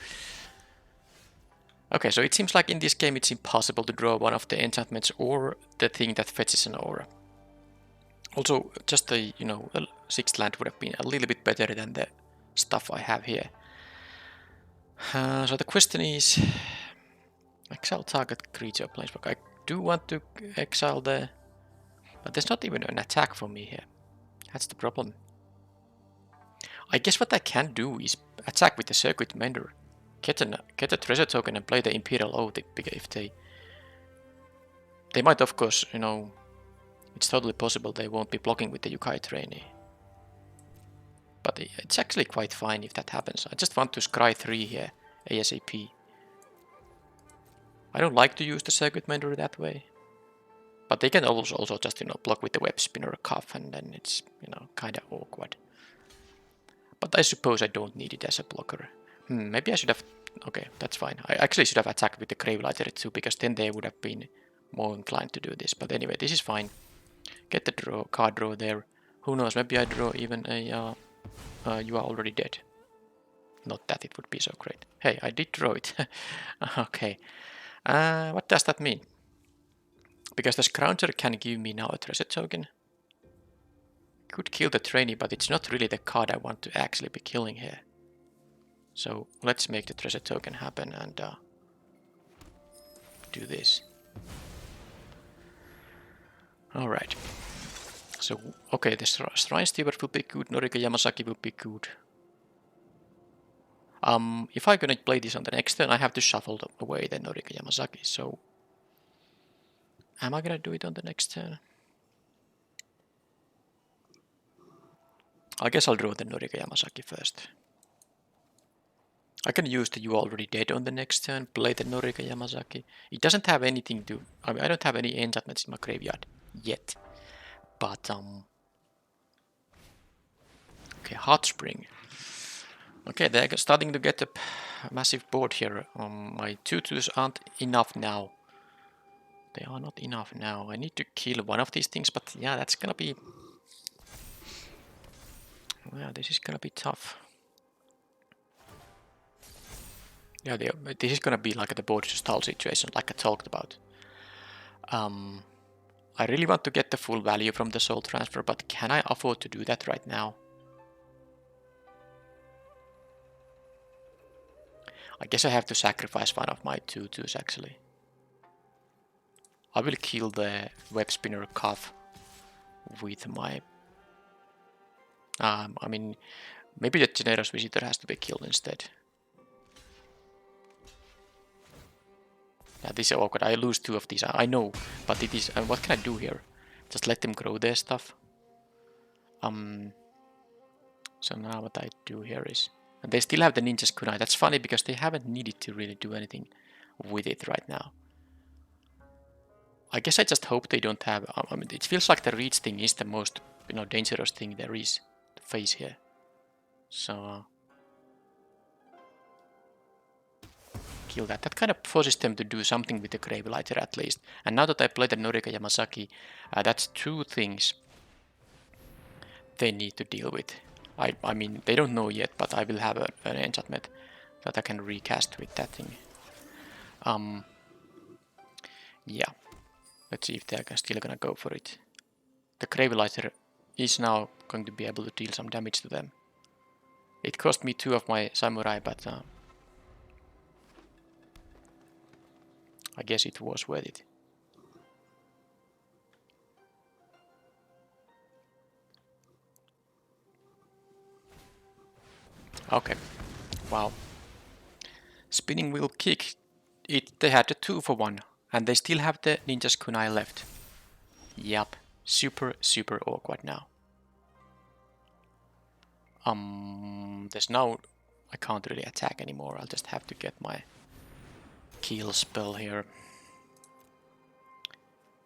Okay, so it seems like in this game it's impossible to draw one of the enchantments or the thing that fetches an aura. Also, just a 6th land would have been a little bit better than the stuff I have here. So the question is... exile target creature planeswalker. I do want to exile the... but there's not even an attack for me here. That's the problem. I guess what I can do is attack with the Circuit Mender. Get a treasure token and play the Imperial Oath if they might, of course, it's totally possible they won't be blocking with the Yukai Trainee. But it's actually quite fine if that happens. I just want to scry 3 here, ASAP. I don't like to use the Circuit Mender that way. But they can also just, block with the Web Spinner Cuff, and then it's, kinda awkward. But I suppose I don't need it as a blocker. Maybe I should have... okay, that's fine. I actually should have attacked with the Gravelighter too, because then they would have been more inclined to do this. But anyway, this is fine. Get the card draw there. Who knows, maybe I draw even a... you are already dead. Not that it would be so great. Hey, I did draw it. Okay. What does that mean? Because the Scrounger can give me now a treasure token. Could kill the trainee, but it's not really the card I want to actually be killing here. So let's make the treasure token happen and do this. Alright. So, okay, the Shrine Steward will be good, Norika Yamasaki will be good. If I'm gonna play this on the next turn, I have to shuffle away the Norika Yamasaki, so... am I gonna do it on the next turn? I guess I'll draw the Norika Yamasaki first. I can use the You Already Dead on the next turn, play the Norika Yamasaki. It doesn't have anything to... I mean, I don't have any enchantments in my graveyard yet. But, okay, Hot Spring. Okay, they're starting to get a massive board here. My 2/2s aren't enough now. They are not enough now. I need to kill one of these things, but yeah, that's gonna be... yeah, this is gonna be tough. Yeah, this is gonna be like the board stall situation, like I talked about. I really want to get the full value from the soul transfer, but can I afford to do that right now? I guess I have to sacrifice one of my 2/2s actually. I will kill the Web Spinner Cuff with my... I mean, maybe the Generous Visitor has to be killed instead. Yeah, this is awkward. I lose 2 of these. I know, but it is... what can I do here? Just let them grow their stuff. So now what I do here is... and they still have the Ninja's Kunai. That's funny because they haven't needed to really do anything with it right now. I guess I just hope they don't have... I mean, it feels like the reach thing is the most, dangerous thing there is to face here. So... kill that. That kind of forces them to do something with the Gravelighter at least. And now that I played the Norika Yamasaki, that's 2 things they need to deal with. I mean, they don't know yet, but I will have an enchantment that I can recast with that thing. Yeah. Let's see if they're still gonna go for it. The Gravelighter is now going to be able to deal some damage to them. It cost me 2 of my Samurai, but I guess it was worth it. Okay. Wow. spinning wheel kick, they had a 2-for-1, and they still have the Ninja's Kunai left. Yup, super awkward now. There's no... I can't really attack anymore, I'll just have to get my kill spell here.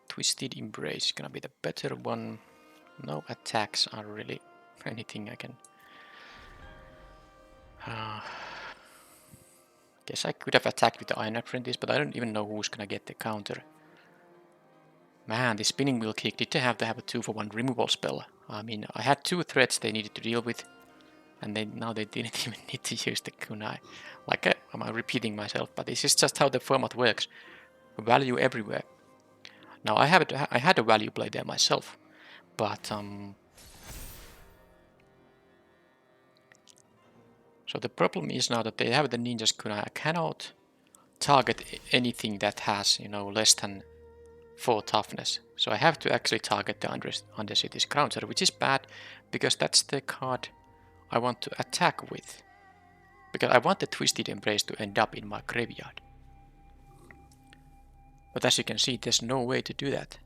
Twisted Embrace is gonna be the better one. No attacks are really anything I can... guess I could have attacked with the Iron Apprentice, but I don't even know who's gonna get the counter. Man, the spinning wheel kick, did they have to have a 2-for-1 removal spell? I mean, I had 2 threats they needed to deal with, and now they didn't even need to use the kunai. Like, I'm repeating myself, but this is just how the format works. Value everywhere. Now, I had a value play there myself, but so the problem is now that they have the Ninja's Kunai. I cannot target anything that has, you know, less than 4 toughness. So I have to actually target the Undercity's Grouncer, which is bad because that's the card I want to attack with. Because I want the Twisted Embrace to end up in my graveyard. But as you can see, there's no way to do that.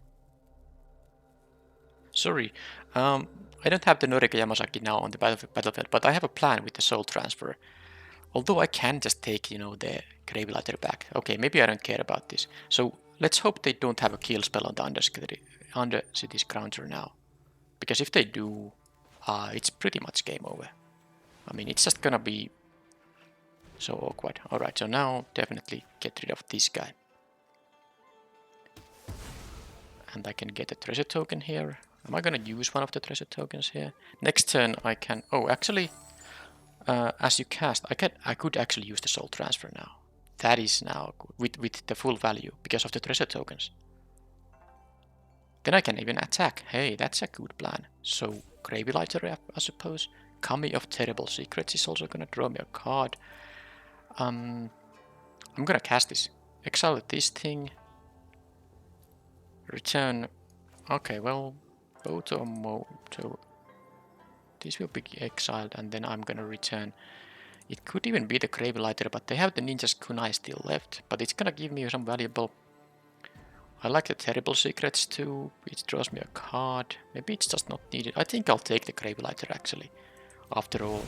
Sorry, I don't have the Norika Yamasaki now on the battlefield, but I have a plan with the Soul Transfer. Although I can just take, you know, the Gravelighter back. Okay, maybe I don't care about this. So let's hope they don't have a kill spell on the Undercity's Grouncer now. Because if they do, it's pretty much game over. I mean, it's just gonna be so awkward. Alright, so now definitely get rid of this guy. And I can get a treasure token here. Am I gonna use one of the treasure tokens here? Next turn I can... Oh, actually, as you cast, I could actually use the Soul Transfer now. That is now with the full value because of the treasure tokens. Then I can even attack. Hey, that's a good plan. So Gravelighter, I suppose. Kami of Terrible Secrets is also gonna draw me a card. I'm gonna cast this. Exile this thing. Return. Okay, well, go to a mode. This will be exiled, and then I'm gonna return. It could even be the Gravelighter, but they have the Ninja's Kunai still left. But it's gonna give me some valuable... I like the Terrible Secrets too. It draws me a card. Maybe it's just not needed. I think I'll take the Gravelighter actually, after all.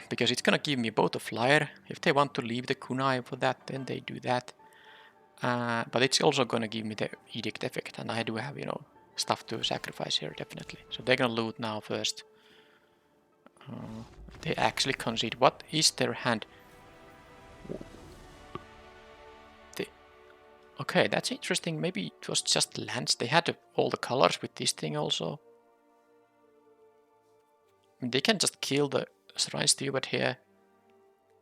Because it's gonna give me both a flyer. If they want to leave the Kunai for that, then they do that. But it's also gonna give me the Edict effect, and I do have, you know, stuff to sacrifice here, definitely. So they're gonna loot now first. They actually concede. What is their hand? Okay, that's interesting. Maybe it was just lands. They had all the colors with this thing also. I mean, they can just kill the Shrine Steward here.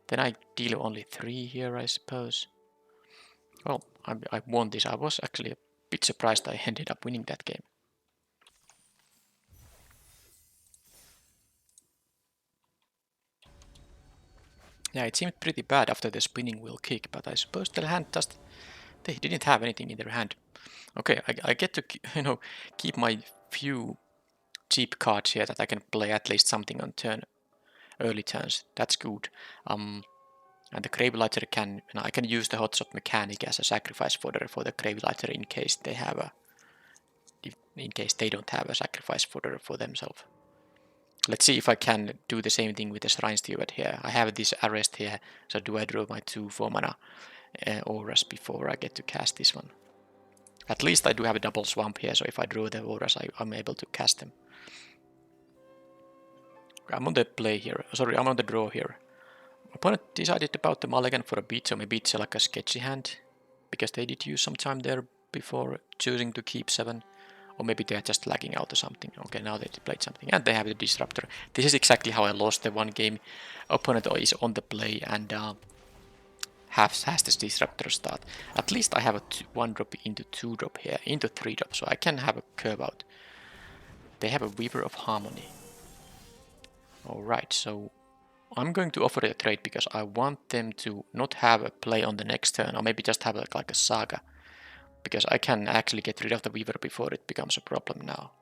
Then I deal only 3 here, I suppose. Well, I won this. I was actually a bit surprised I ended up winning that game. Yeah, it seemed pretty bad after the spinning wheel kick, but I suppose their hand just... They didn't have anything in their hand. Okay, I get to, you know, keep my few cheap cards here that I can play at least something on early turns. That's good. And the Gravelighter can... You know, I can use the hotshot mechanic as a sacrifice fodder for the Gravelighter in case they have a... In case they don't have a sacrifice fodder for themselves. Let's see if I can do the same thing with the Shrine Steward here. I have this arrest here, so do I draw my 2 4-mana auras before I get to cast this one? At least I do have a double swamp here, so if I draw the auras, I'm able to cast them. I'm on the play here. Sorry, I'm on the draw here. Opponent decided about the mulligan for a bit, so maybe it's like a sketchy hand, because they did use some time there before choosing to keep 7. Or maybe they're just lagging out or something. Okay, now they played something. And they have the Disruptor. This is exactly how I lost the one game. Opponent is on the play and has this Disruptor start. At least I have a 1-drop into 2-drop here, into 3-drop, so I can have a curve out. They have a Weaver of Harmony. Alright, so I'm going to offer a trade because I want them to not have a play on the next turn, or maybe just have like a Saga. Because I can actually get rid of the Weaver before it becomes a problem now.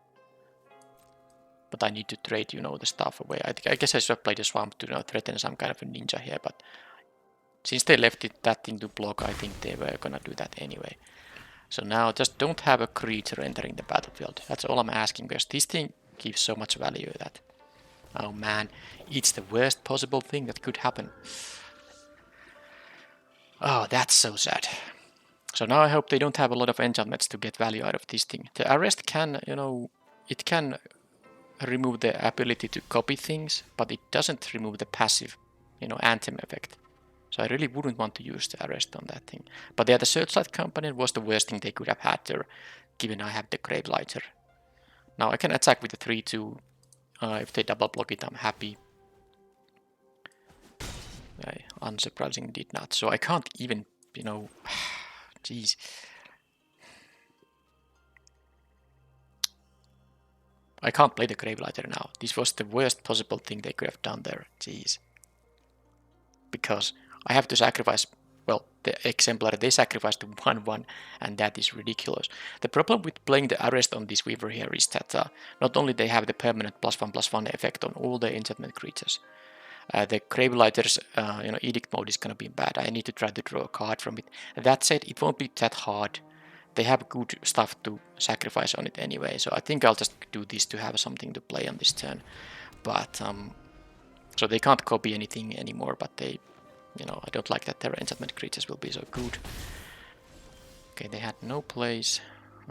But I need to trade, you know, the stuff away. I guess I should have played a swamp to, you know, threaten some kind of a ninja here, but since they left that thing to block, I think they were gonna do that anyway. So now just don't have a creature entering the battlefield. That's all I'm asking, because this thing gives so much value that... Oh man, it's the worst possible thing that could happen. Oh, that's so sad. So now I hope they don't have a lot of enchantments to get value out of this thing. The arrest can, you know, it can remove the ability to copy things, but it doesn't remove the passive, you know, anthem effect. So I really wouldn't want to use the arrest on that thing. But yeah, the Searchlight Company was the worst thing they could have had there, given I have the Gravelighter. Now I can attack with the 3-2. If they double block it, I'm happy. Unsurprisingly did not. So I can't even, you know... Jeez. I can't play the Gravelighter now. This was the worst possible thing they could have done there. Jeez. Because I have to sacrifice... Well, the Exemplar, they sacrificed to 1-1, and that is ridiculous. The problem with playing the Arrest on this Weaver here is that not only they have the permanent +1/+1 effect on all the enchantment creatures, the Gravelighter's you know, Edict mode is gonna be bad. I need to try to draw a card from it. That said, it won't be that hard. They have good stuff to sacrifice on it anyway, so I think I'll just do this to have something to play on this turn. But so they can't copy anything anymore, but they... You know, I don't like that their enchantment creatures will be so good. Okay, they had no plays,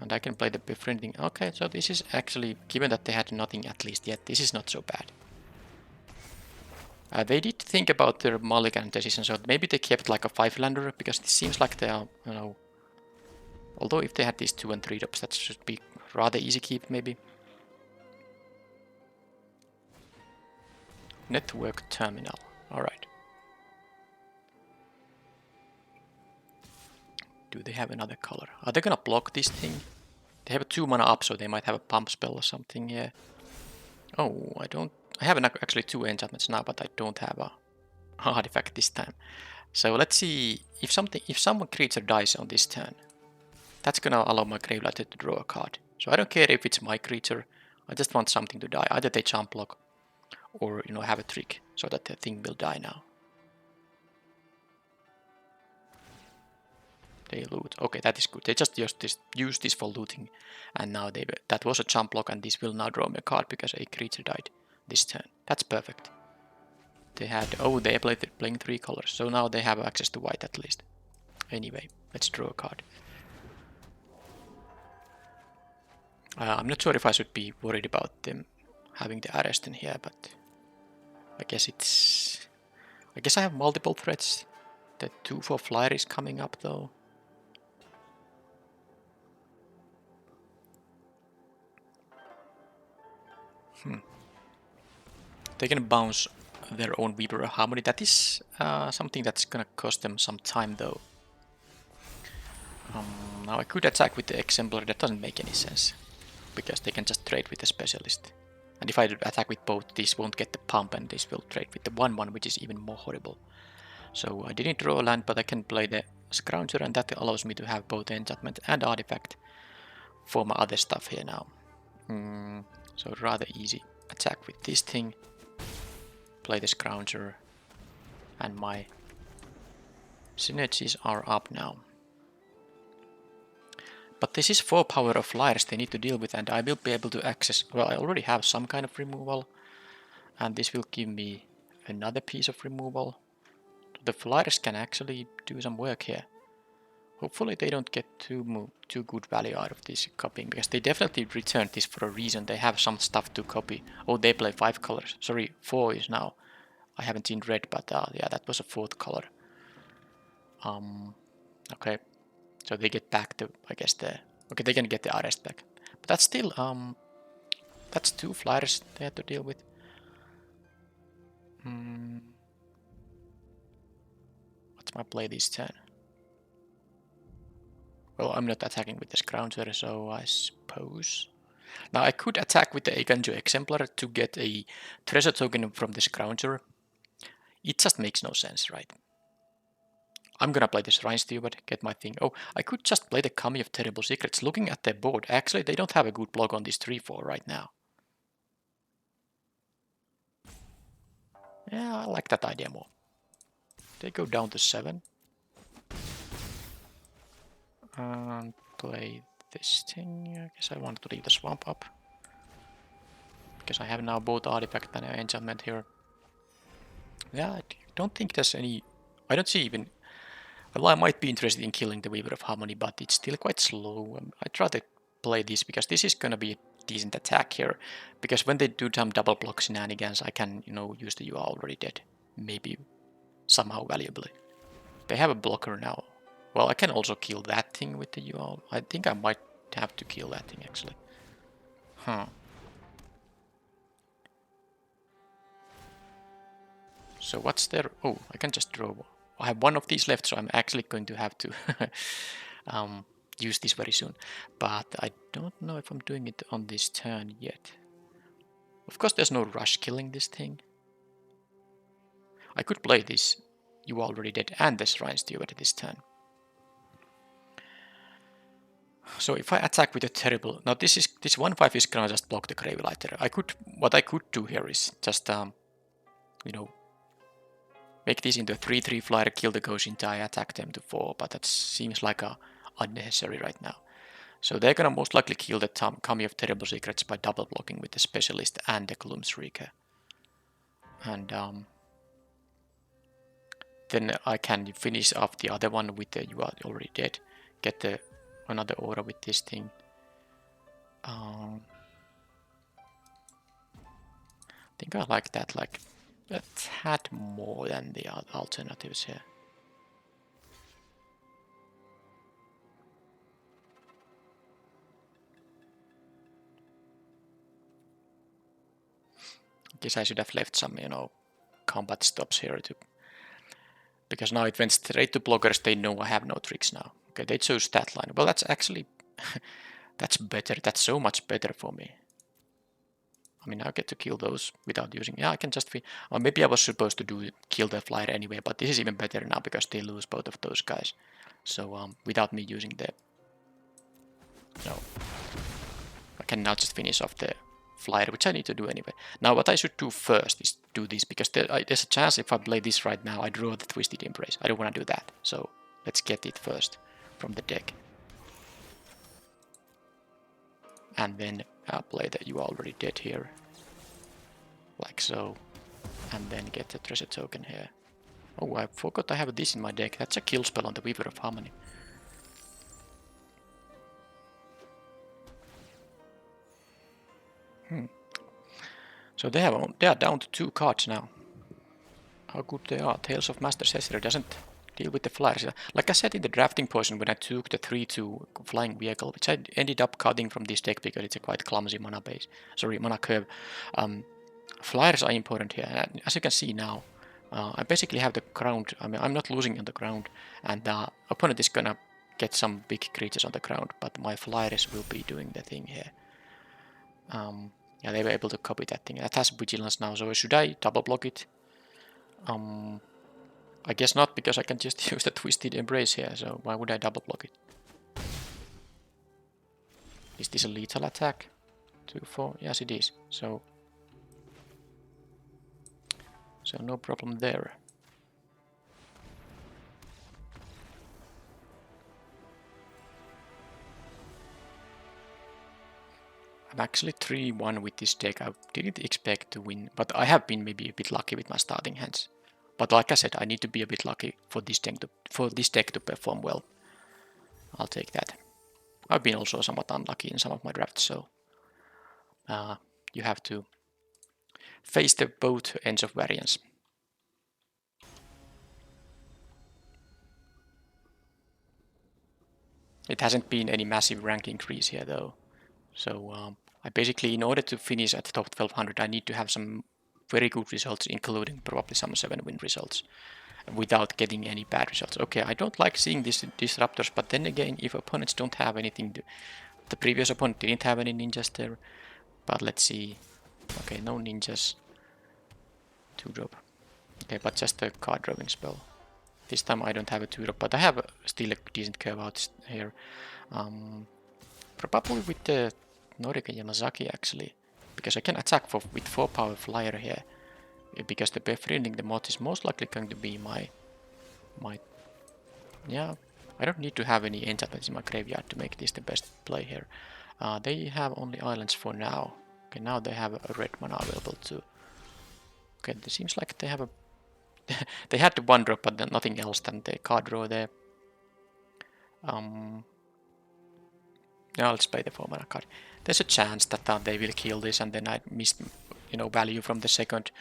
and I can play the befriending. Okay, so this is actually, given that they had nothing at least yet, this is not so bad. They did think about their mulligan decision, so maybe they kept like a 5-lander, because it seems like they are, you know... Although if they had these 2 and 3 drops, that should be rather easy keep, maybe. Network terminal, alright. Do they have another color? Are they gonna block this thing? They have a 2 mana up, so they might have a pump spell or something, yeah. Oh, I don't... I have actually 2 enchantments now, but I don't have a artifact this time. So let's see if some creature dies on this turn. That's gonna allow my Gravelighter to draw a card. So I don't care if it's my creature, I just want something to die. Either they jump block or, you know, have a trick so that the thing will die now. They loot. Okay, that is good. They just use this for looting, and now that was a jump block, and this will now draw me a card because a creature died this turn. That's perfect. They had... Oh, they playing 3 colors, so now they have access to white at least. Anyway, let's draw a card. I'm not sure if I should be worried about them having the arrest in here, but I guess it's... I guess I have multiple threats. The 2/4 flyer is coming up though. They can bounce their own Weaver Harmony. That is something that's gonna cost them some time though. Now I could attack with the Exemplar, that doesn't make any sense. Because they can just trade with the Specialist. And if I attack with both, this won't get the pump, and this will trade with the 1/1, which is even more horrible. So I didn't draw a land, but I can play the Scrounger, and that allows me to have both enchantment and artifact for my other stuff here now. So rather easy attack with this thing. Play the Scrounger, and my synergies are up now. But this is 4 power of flyers they need to deal with, and I will be able to access... Well, I already have some kind of removal, and this will give me another piece of removal. The flyers can actually do some work here. Hopefully they don't get too good value out of this copying, because they definitely returned this for a reason. They have some stuff to copy. Oh, they play 5 colors. Sorry, 4 is now. I haven't seen red, but yeah, that was a 4th color. Okay. So they get back to, I guess, the... Okay, they can get the arrest back. But that's still, that's 2 flyers they have to deal with. What's my play this turn? Well, I'm not attacking with the Scrounger, so I suppose... Now I could attack with the Eiganjo Exemplar to get a treasure token from the Scrounger. It just makes no sense, right? I'm gonna play the Shrine Steward, get my thing. Oh, I could just play the Kami of Terrible Secrets. Looking at their board, actually they don't have a good block on this 3/4 right now. Yeah, I like that idea more. They go down to 7. And play this thing. I guess I want to leave the swamp up. Because I have now both artifact and enchantment here. Yeah, I don't think there's any... I don't see even... Well, I might be interested in killing the Weaver of Harmony, but it's still quite slow. I try to play this because this is gonna be a decent attack here. Because when they do some double block shenanigans, I can, you know, use the You Are Already Dead. Maybe somehow valuably. They have a blocker now. Well, I can also kill that thing with the You Are... I think I might have to kill that thing actually. Huh. So what's there? Oh, I can just draw. I have one of these left, so I'm actually going to have to use this very soon. But I don't know if I'm doing it on this turn yet. Of course, there's no rush killing this thing. I could play this You Are Already Dead and the Shrine Steward this turn. So if I attack with a terrible... Now this 1/5 is gonna just block the Grave Lighter. What I could do here is just you know, make this into a 3/3 flyer, kill the Ghost I attack them to 4, but that seems like unnecessary right now. So they're gonna most likely kill the Kami of Terrible Secrets by double blocking with the Specialist and the Gloomshrieker. And then I can finish off the other one with the You Are Already Dead, get another aura with this thing. I think I like that like a tad more than the alternatives here. I guess I should have left some, you know, combat stops here too. Because now it went straight to blockers, they know I have no tricks now. Okay, they chose that line. Well, that's actually... that's better. That's so much better for me. I mean, I get to kill those without using... Yeah, I can just... Or maybe I was supposed to kill the flyer anyway, but this is even better now because they lose both of those guys. So, without me using the... No. I can now just finish off the flyer, which I need to do anyway. Now, what I should do first is do this, because there's a chance if I play this right now, I draw the Twisted Embrace. I don't want to do that. So, let's get it first from the deck. And then I'll play the You Are Already Dead here. Like so. And then get the treasure token here. Oh, I forgot I have this in my deck. That's a kill spell on the Weaver of Harmony. So they are down to 2 cards now. How good they are. Tales of Master Cesare doesn't deal with the flyers. Like I said in the drafting portion when I took the 3/2 flying vehicle, which I ended up cutting from this deck because it's a quite clumsy mana base. Sorry, mana curve. Flyers are important here. And as you can see now, I basically have the ground. I mean, I'm not losing on the ground, and the opponent is gonna get some big creatures on the ground, but my flyers will be doing the thing here. Yeah, they were able to copy that thing. That has vigilance now, so should I double block it? I guess not, because I can just use the Twisted Embrace here, so why would I double block it? Is this a lethal attack? 2/4? Yes, it is. So no problem there. I'm actually 3-1 with this deck. I didn't expect to win, but I have been maybe a bit lucky with my starting hands. But like I said, I need to be a bit lucky for this deck to perform well. I'll take that. I've been also somewhat unlucky in some of my drafts, so you have to face the both ends of variance. It hasn't been any massive rank increase here though. So I basically, in order to finish at the top 1200, I need to have some very good results, including probably some 7-win results, without getting any bad results. Okay, I don't like seeing these disruptors, but then again, if opponents don't have anything, the previous opponent didn't have any ninjas there, but let's see. Okay, no ninjas. 2-drop. Okay, but just a card drawing spell. This time I don't have a 2-drop, but I have still a decent curve out here. Probably with the Norika Yamazaki actually, because I can attack with 4 power flyer here. because the befriending the moth is most likely going to be my yeah. I don't need to have any enchantments in my graveyard to make this the best play here. They have only islands for now. Okay, now they have a red mana available too. Okay, it seems like they have a they had the one drop, but then nothing else than the card draw there. Now let's play the 4-mana card. There's a chance that they will kill this, and then I missed, value from the second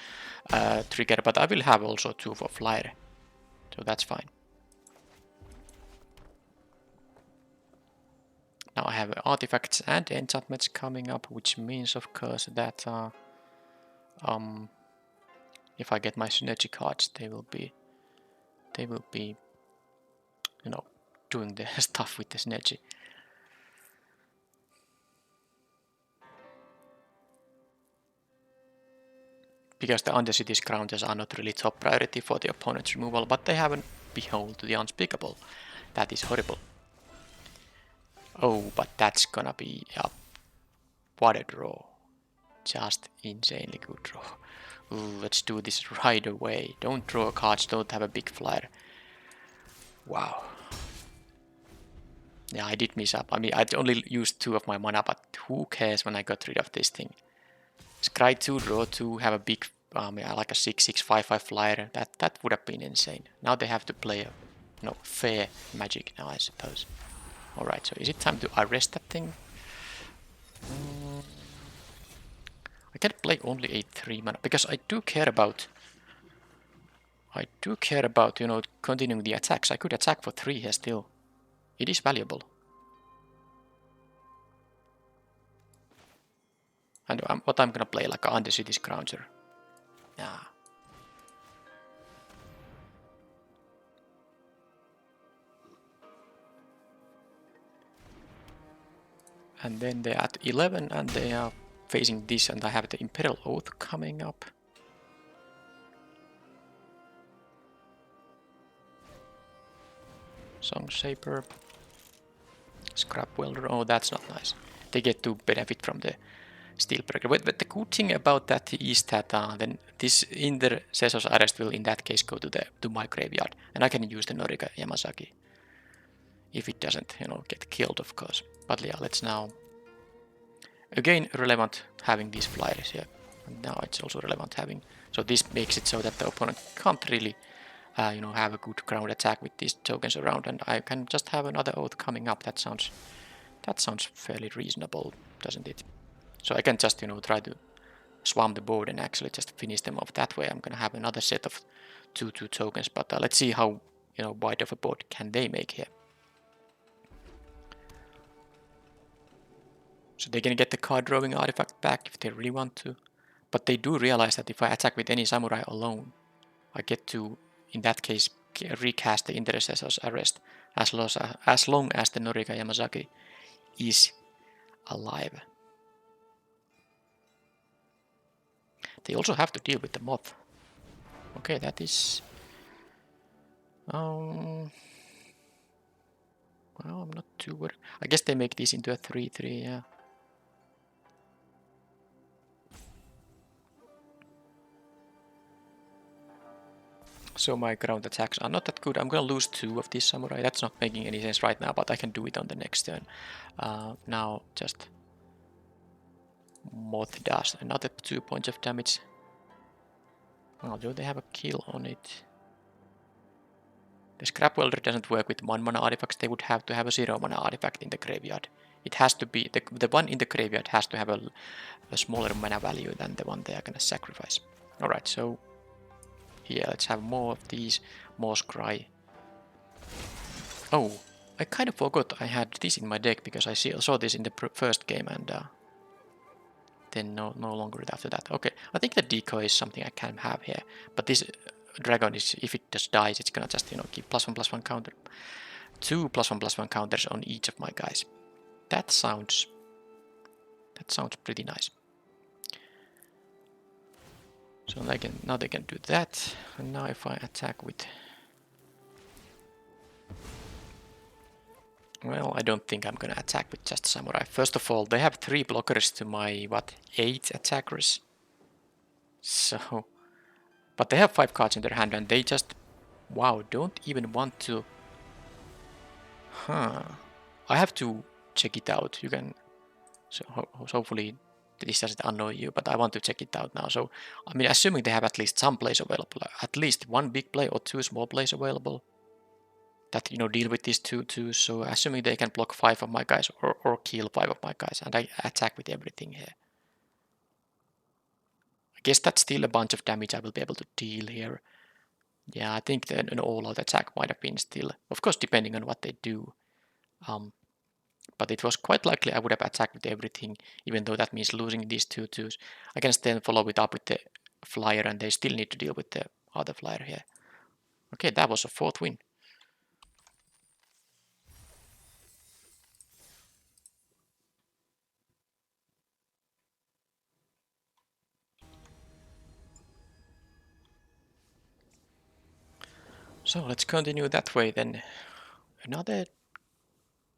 trigger. But I will have also 2 for flyer, so that's fine. Now I have artifacts and enchantments coming up, which means, of course, that if I get my synergy cards, they will be, doing the stuff with the synergy. Because the Undercity's counters are not really top priority for the opponent's removal, but they have a Behold to the Unspeakable. That is horrible. Oh, but that's gonna be what a draw. Just insanely good draw. Ooh, let's do this right away. Don't draw cards, don't have a big flyer. Wow. Yeah, I did miss up. I mean, I only used 2 of my mana, but who cares when I got rid of this thing? Scry 2, draw 2, have a big, like a 6/6, 5/5 flyer. That would have been insane. Now they have to play fair magic now, I suppose. Alright, so is it time to arrest that thing? I can play only a 3 mana because I do care about continuing the attacks. I could attack for 3 here still. It is valuable. And what I'm gonna play, like an Undercity's Croucher. Yeah. And then they're at 11 and they are facing this, and I have the Imperial Oath coming up. Song Shaper. Scrap Welder. Oh, that's not nice. They get to benefit from the Steel Breaker. But the good thing about that is that then this Intercessor's Arrest will in that case go to my graveyard, and I can use the Norika Yamazaki. If it doesn't, get killed, of course. But yeah, let's now... Again, relevant having these flyers here. And now it's also relevant having... So this makes it so that the opponent can't really, have a good ground attack with these tokens around, and I can just have another Oath coming up. That sounds fairly reasonable, doesn't it? So I can just, try to swamp the board and actually just finish them off that way. I'm gonna have another set of 2/2 tokens, but let's see how, wide of a board can they make here. So they can get the card drawing artifact back if they really want to. But they do realize that if I attack with any samurai alone, I get to, in that case, recast the Intercessor's Arrest as long as the Norika Yamazaki is alive. They also have to deal with the moth. Okay, that is... well, I'm not too worried. I guess they make this into a 3/3, yeah. So my ground attacks are not that good. I'm gonna lose 2 of these samurai. That's not making any sense right now, but I can do it on the next turn. Now just moth does another 2 points of damage. Although they have a kill on it. The Scrap Welder doesn't work with 1 mana artifacts. They would have to have a 0 mana artifact in the graveyard. It has to be the one in the graveyard has to have a smaller mana value than the one they are gonna sacrifice. Alright, so here, let's have more of these, more Scry. Oh, I kind of forgot I had this in my deck because I saw this in the first game, and then no longer after that. Okay, I think the decoy is something I can have here, but this dragon is, if it just dies, it's gonna just keep +1/+1 counter, 2 +1/+1 counters on each of my guys. That sounds pretty nice. So now they can do that, and now if I attack with... Well, I don't think I'm gonna attack with just samurai. First of all, they have 3 blockers to my, 8 attackers. So, But they have 5 cards in their hand and they just, wow, don't even want to. Huh. I have to check it out. You can, so hopefully this doesn't annoy you, but I want to check it out now. So, I mean, assuming they have at least some plays available, at least one big play or 2 small plays available that, you know, deal with these 2/2s. So, assuming they can block 5 of my guys or kill 5 of my guys, and I attack with everything here. I guess that's still a bunch of damage I will be able to deal here. Yeah, I think that an all-out attack might have been still, of course, depending on what they do. But it was quite likely I would have attacked with everything, even though that means losing these 2/2s. I can then follow it up with the flyer, and they still need to deal with the other flyer here. Okay, that was a 4th win. So let's continue that way then. Another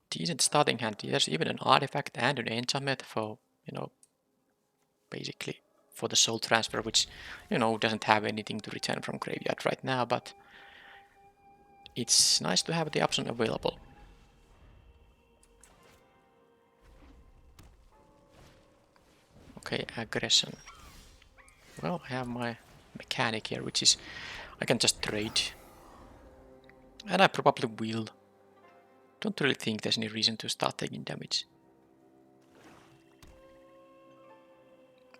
decent starting hand. There's even an artifact and an enchantment for, you know, basically for the soul transfer, which, you know, doesn't have anything to return from graveyard right now, but it's nice to have the option available. Okay, aggression. Well, I have my mechanic here, which is I can just trade. And I probably will. Don't really think there's any reason to start taking damage.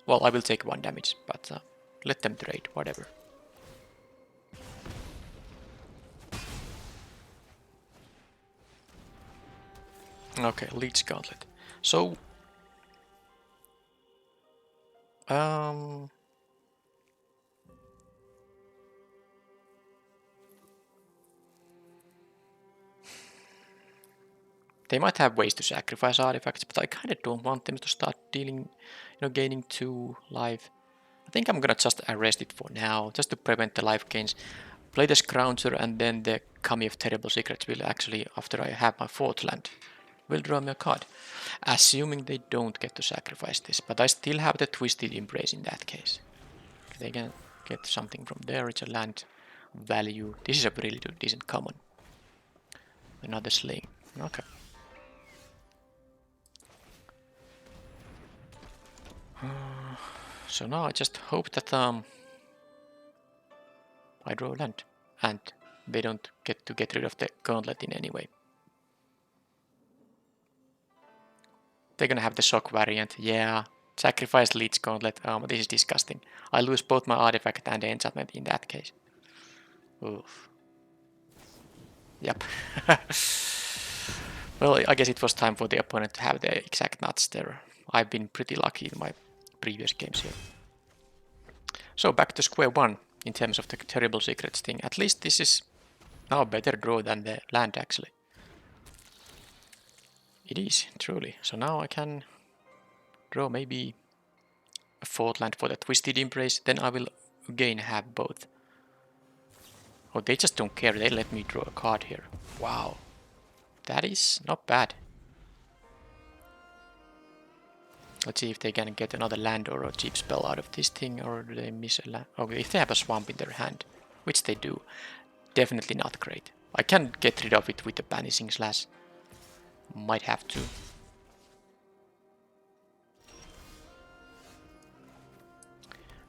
Well, I will take 1 damage, but let them trade, whatever. Okay, Leech Gauntlet. So, they might have ways to sacrifice artifacts, but I kind of don't want them to start dealing, you know, gaining 2 life. I think I'm gonna just arrest it for now, just to prevent the life gains. Play the Scrounger, and then the Kami of Terrible Secrets will actually, after I have my 4th land, will draw me a card. Assuming they don't get to sacrifice this, but I still have the Twisted Embrace in that case. They can get something from there, it's a land value. This is a really decent common. Another Sling, okay. So now I just hope that I draw land and they don't get rid of the gauntlet in any way. They're gonna have the shock variant, yeah. Sacrifice Leech Gauntlet, this is disgusting. I lose both my artifact and the enchantment in that case. Oof. Yep. Well, I guess it was time for the opponent to have the exact nuts there. I've been pretty lucky in my previous games here. So back to square one in terms of the Terrible Secrets thing. At least this is now a better draw than the land actually. It is, truly. So now I can draw maybe a 4th land for the Twisted Embrace, then I will again have both. Oh, they just don't care, they let me draw a card here. Wow, that is not bad. Let's see if they can get another land or a cheap spell out of this thing, or do they miss a land? Okay, if they have a swamp in their hand, which they do, definitely not great. I can get rid of it with the Banishing Slash. Might have to.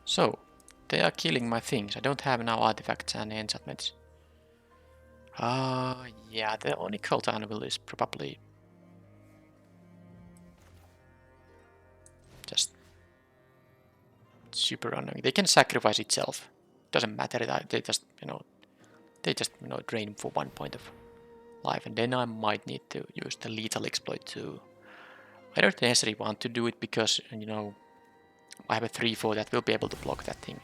So, they are killing my things. I don't have now artifacts and enchantments. Yeah, the Onicult Anvil is probably just super annoying. They can sacrifice itself. Doesn't matter that they just, drain for 1 point of life, and then I might need to use the lethal exploit too. I don't necessarily want to do it because, I have a 3/4 that will be able to block that thing.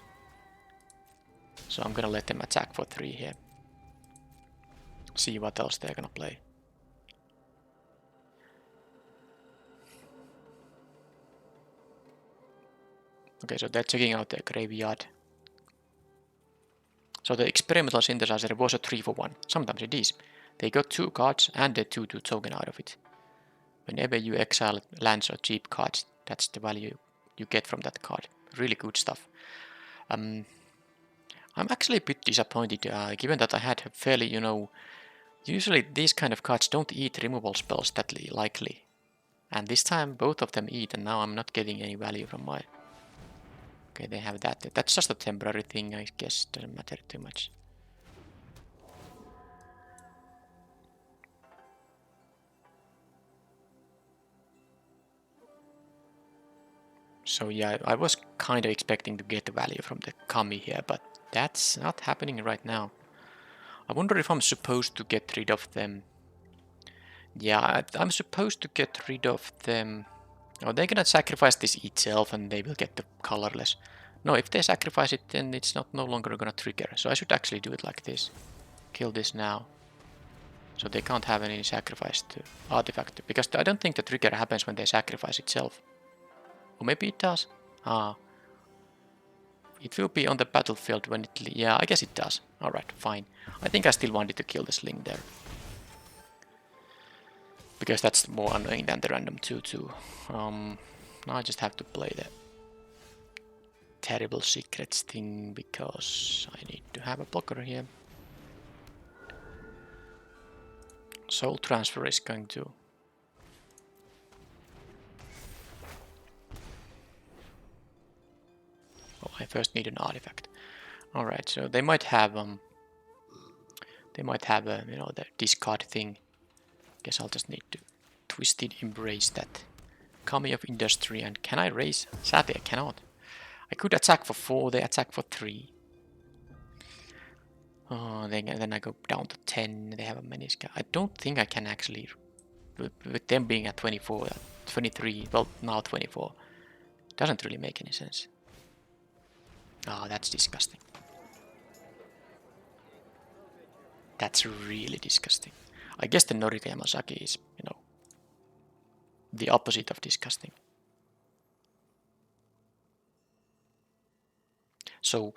So I'm gonna let them attack for 3 here. See what else they're gonna play. Okay, so they're checking out their graveyard. So the experimental synthesizer was a 3/1. Sometimes it is. They got 2 cards and a 2/2 token out of it. Whenever you exile lands or cheap cards, that's the value you get from that card. Really good stuff. I'm actually a bit disappointed, given that I had a fairly, usually these kind of cards don't eat removal spells that likely. And this time both of them eat, and now I'm not getting any value from my... Okay, they have that. That's just a temporary thing, I guess. Doesn't matter too much. So yeah, I was kind of expecting to get the value from the Kami here, but that's not happening right now. I wonder if I'm supposed to get rid of them. Yeah, I'm supposed to get rid of them. Oh, they're gonna sacrifice this itself and they will get the colorless. No, if they sacrifice it, then it's not no longer gonna trigger. So I should actually do it like this. Kill this now. So they can't have any sacrifice to artifact. Because I don't think the trigger happens when they sacrifice itself. Or maybe it does. Ah. It will be on the battlefield when it... Yeah, I guess it does. Alright, fine. I think I still wanted to kill the sling there. Because that's more annoying than the random 2-2. Now I just have to play the terrible secrets thing because I need to have a blocker here. Soul transfer is going to... Oh, I first need an artifact. Alright, so they might have the discard thing. Guess I'll just need to Twisted Embrace that. Kami of Industry, and can I raise? Sadly I cannot. I could attack for 4, they attack for 3. Oh, then I go down to 10, they have a menisca. I don't think I can actually, with them being at 24, 23, well now 24. Doesn't really make any sense. Oh, that's disgusting. That's really disgusting. I guess the Norika Yamasaki is, the opposite of disgusting. So,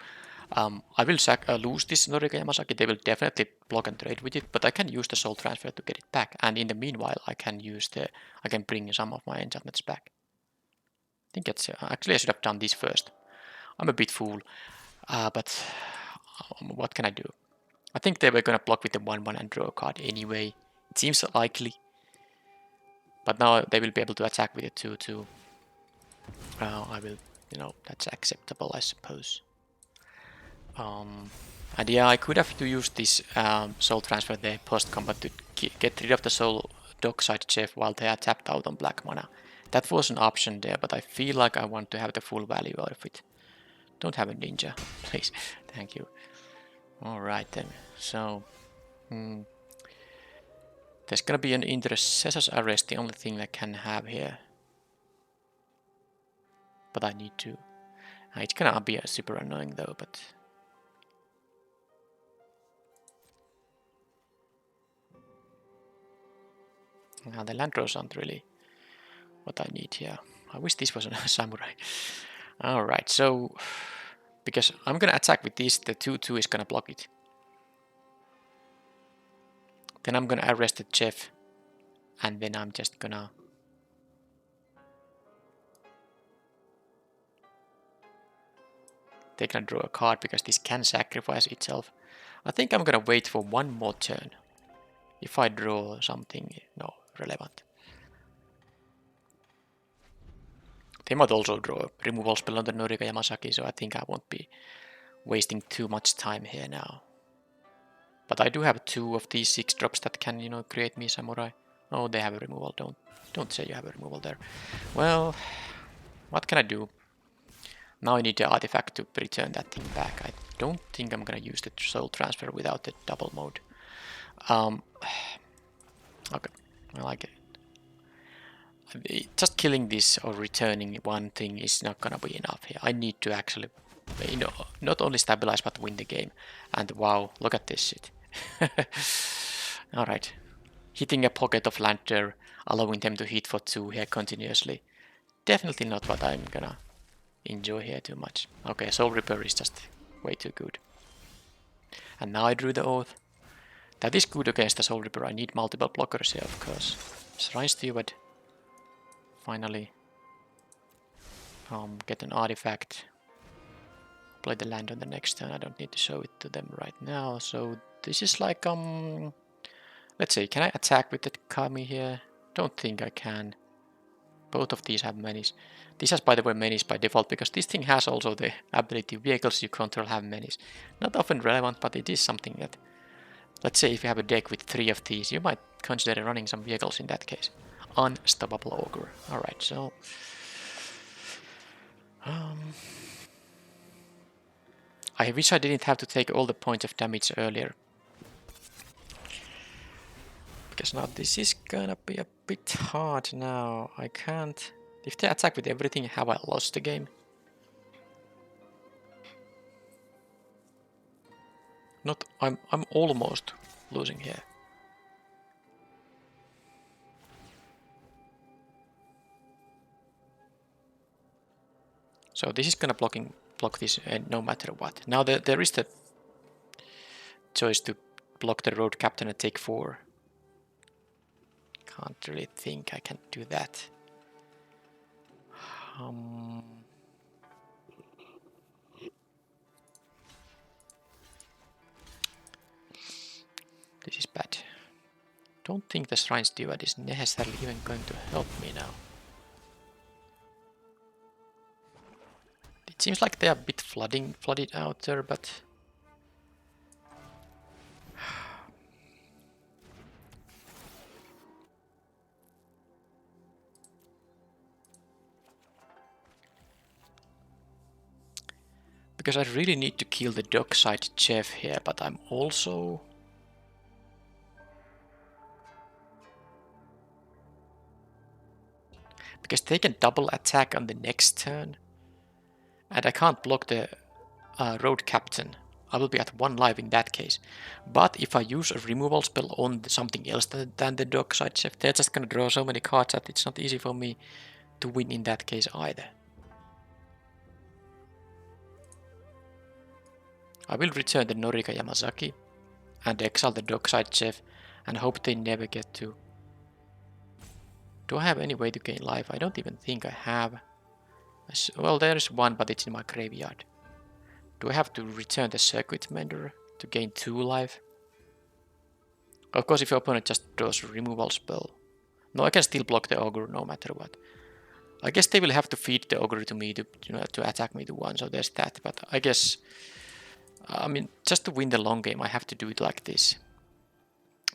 I will lose this Norika Yamasaki. They will definitely block and trade with it, but I can use the soul transfer to get it back. And in the meanwhile, I can bring some of my enchantments back. I think it's actually I should have done this first. I'm a bit fool, but what can I do? I think they were gonna block with the 1/1 and draw a card anyway. It seems likely, but now they will be able to attack with the 2/2. I will, that's acceptable, I suppose. And yeah, I could have to use this soul transfer there post-combat to get rid of the soul dockside chef while they are tapped out on black mana. That was an option there, but I feel like I want to have the full value out of it. Don't have a ninja, please. Thank you. Alright then, so... there's gonna be an Intercessor's Arrest, the only thing I can have here. But I need to... it's gonna be super annoying though, but... Now the land draws aren't really what I need here. I wish this was a samurai. Alright, so... because I'm gonna attack with this, the 2/2 is gonna block it. Then I'm gonna arrest the chef. And then I'm just gonna... they're gonna draw a card because this can sacrifice itself. I think I'm gonna wait for one more turn. If I draw something, relevant. They might also draw a removal spell on the Norika Yamasaki, so I think I won't be wasting too much time here now. But I do have 2 of these 6 drops that can, create me samurai. Oh, they have a removal. Don't say you have a removal there. Well, what can I do? Now I need the artifact to return that thing back. I don't think I'm gonna use the soul transfer without the double mode. Okay, I like it. Just killing this or returning one thing is not gonna be enough here. I need to actually, not only stabilize but win the game. And wow, look at this shit. Alright. Hitting a pocket of land there, allowing them to hit for 2 here continuously. Definitely not what I'm gonna enjoy here too much. Okay, Soul Reaper is just way too good. And now I drew the Oath. That is good against the Soul Reaper. I need multiple blockers here, of course. Shrine Steward. Finally. Get an artifact. play the land on the next turn. I don't need to show it to them right now. So this is like let's see, can I attack with the Kami here? Don't think I can. Both of these have menace. This has, by the way, menace by default, because this thing has also the ability vehicles you control have menace. Not often relevant, but it is something that, let's say if you have a deck with 3 of these, you might consider running some vehicles in that case. Unstoppable Ogre. Alright, so... I wish I didn't have to take all the points of damage earlier. Because now this is gonna be a bit hard now. I can't... If they attack with everything, have I lost the game? Not... I'm almost losing here. So this is gonna block this no matter what. Now there is the choice to block the road captain and take 4. Can't really think I can do that. This is bad. Don't think the Shrine Steward is necessarily even going to help me now. It seems like they are a bit flooded out there, but... Because I really need to kill the dockside chef here, but I'm also... Because they can double attack on the next turn. And I can't block the road captain. I will be at 1 life in that case. But if I use a removal spell on something else than the dockside chef, they're just gonna draw so many cards that it's not easy for me to win in that case either. I will return the Norika Yamazaki and exile the dockside chef and hope they never get to... Do I have any way to gain life? I don't even think I have. Well, there is one, but it's in my graveyard. Do I have to return the circuit mender to gain 2 life? Of course, if your opponent just draws a removal spell. No, I can still block the ogre no matter what. I guess they will have to feed the ogre to me to attack me to 1, so there's that. But I guess, I mean, just to win the long game, I have to do it like this.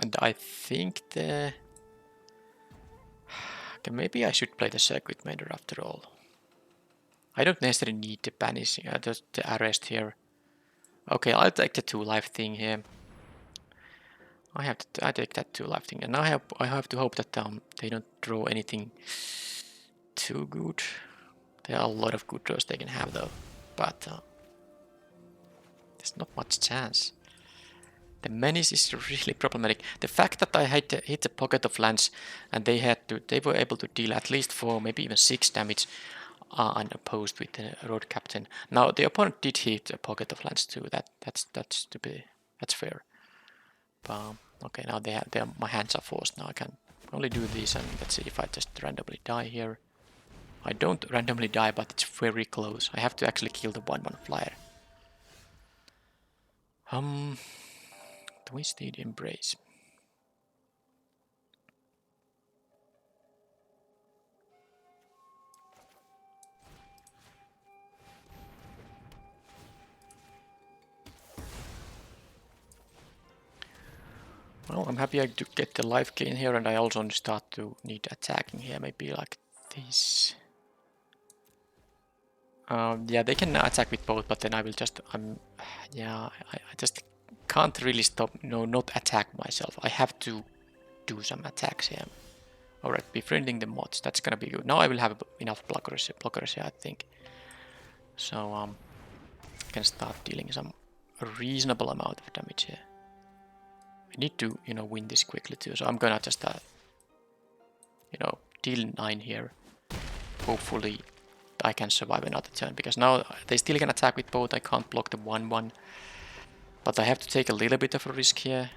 And I think the... Okay, maybe I should play the circuit mender after all. I don't necessarily need the banish, the arrest here. Okay, I'll take the 2 life thing here. I take that 2 life thing, and now I have to hope that they don't draw anything too good. There are a lot of good draws they can have though, but there's not much chance. The menace is really problematic. The fact that I hit the pocket of lands and they were able to deal at least 4, maybe even 6 damage unopposed with the road captain. Now the opponent did hit a pocket of lands too. That's fair. But, okay, now my hands are forced. Now I can only do this, and let's see if I just randomly die here. I don't randomly die, but it's very close. I have to actually kill the 1/1 flyer. Twisted Embrace. Well, I'm happy I do get the life gain here, and I also start to need attacking here, maybe like this. Yeah, they can attack with both, but then I will just, yeah, I just can't really not attack myself. I have to do some attacks here. Alright, befriending the mods, that's gonna be good. Now I will have enough blockers here, I think. So, I can start dealing some reasonable amount of damage here. I need to, win this quickly too, so I'm gonna just, deal 9 here. Hopefully I can survive another turn, because now they still can attack with both. I can't block the 1/1, but I have to take a little bit of a risk here.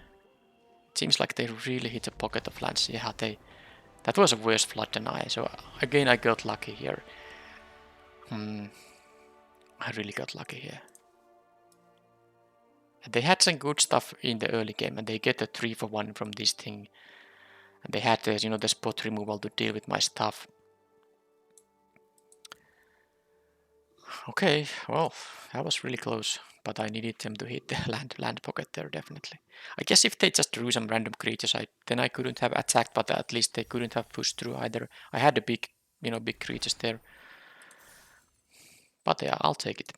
It seems like they really hit a pocket of lands. Yeah, that was a worse flood than so again I got lucky here. I really got lucky here. They had some good stuff in the early game, and they get a 3-for-1 from this thing. And they had this, the spot removal to deal with my stuff. Okay, well, that was really close, but I needed them to hit the land pocket there, definitely. I guess if they just drew some random creatures, then I couldn't have attacked, but at least they couldn't have pushed through either. I had the big creatures there. But yeah, I'll take it.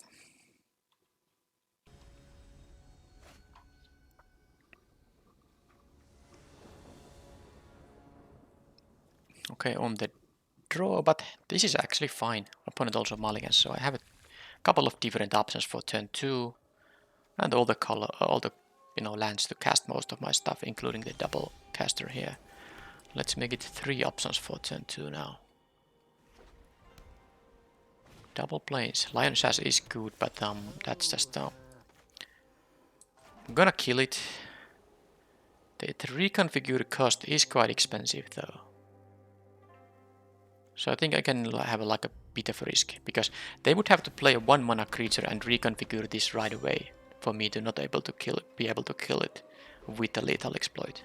Okay, on the draw, but this is actually fine. Opponent also mulligans, so I have a couple of different options for turn 2, and all the lands to cast most of my stuff, including the double caster here. Let's make it 3 options for turn 2 now. Double planes. Lion Sash is good, but that's just I'm gonna kill it. The reconfigure cost is quite expensive though. So I think I can have like a bit of a risk, because they would have to play a 1-mana creature and reconfigure this right away for me to be able to kill it with a lethal exploit.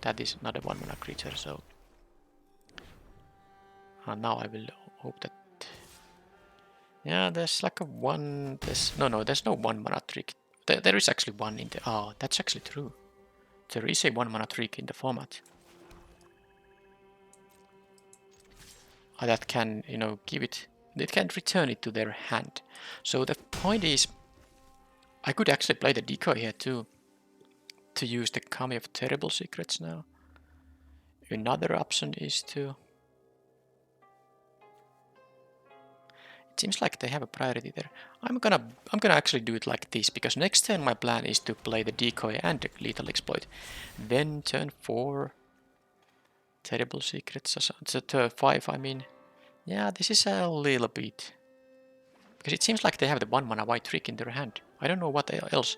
That is not a 1-mana creature, so now I will hope that. Yeah, there's like a one. There's no 1-mana trick. There is actually one in the. Oh, that's actually true. There is a 1-mana trick in the format. That can, give it. It can return it to their hand. So the point is, I could actually play the decoy here too, to use the Kami of Terrible Secrets now. Another option is to. It seems like they have a priority there. I'm gonna actually do it like this, because next turn my plan is to play the decoy and the lethal exploit. Then turn 4, Terrible Secrets. So turn 5, I mean. Yeah, this is a little bit. Because it seems like they have the 1-mana white trick in their hand. I don't know what else.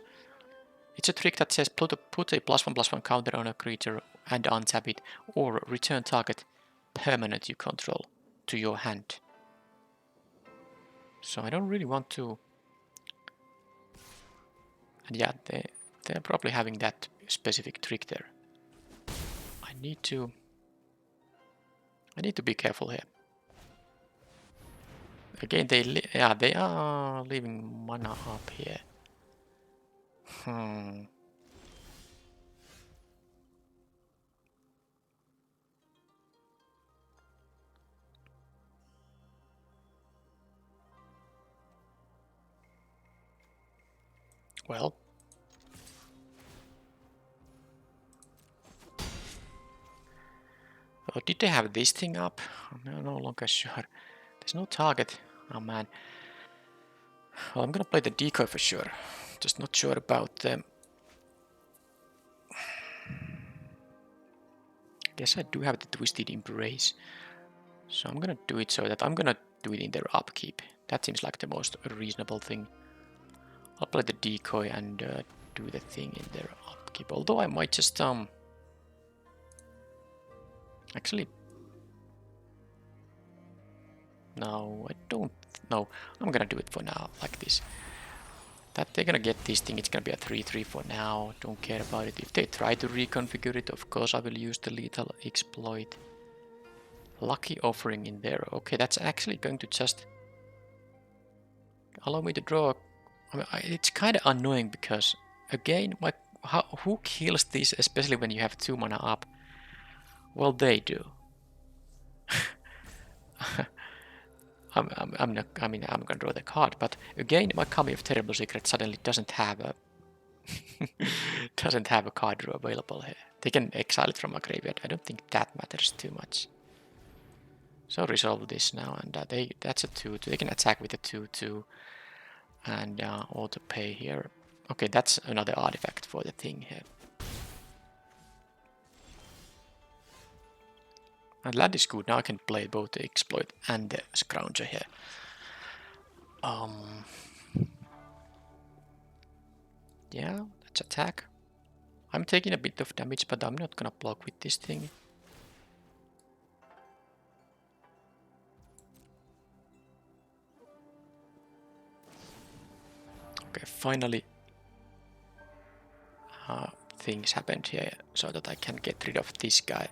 It's a trick that says put a +1/+1 counter on a creature and untap it, or return target permanent you control to your hand. So I don't really want to. And yeah, they're probably having that specific trick there. I need to be careful here. Again, they are leaving mana up here. Well. Oh, did they have this thing up? I'm no longer sure. There's no target. Oh man. Well, I'm gonna play the decoy for sure. Just not sure about them. Guess I do have the Twisted Embrace. So I'm gonna do it so that I'm gonna do it in their upkeep. That seems like the most reasonable thing. I'll play the decoy and do the thing in their upkeep. Although I might just actually. No, I don't. No, I'm gonna do it for now, like this. That they're gonna get this thing, it's gonna be a 3/3 for now. Don't care about it. If they try to reconfigure it, of course I will use the lethal exploit. Lucky Offering in there. Okay, that's actually going to just allow me to draw. I mean, it's kind of annoying because, again, who kills this, especially when you have 2 mana up? Well, they do. I'm not. I mean, I'm gonna draw the card, but again, my Kami of Terrible Secret suddenly doesn't have a card draw available here. They can exile it from a graveyard. I don't think that matters too much. So resolve this now, and that's a 2/2. They can attack with a 2/2 and auto pay here. Okay, that's another artifact for the thing here. And land is good. Now I can play both the exploit and the scrounger here. Yeah, let's attack. I'm taking a bit of damage, but I'm not gonna block with this thing. Okay, finally things happened here so that I can get rid of this guy.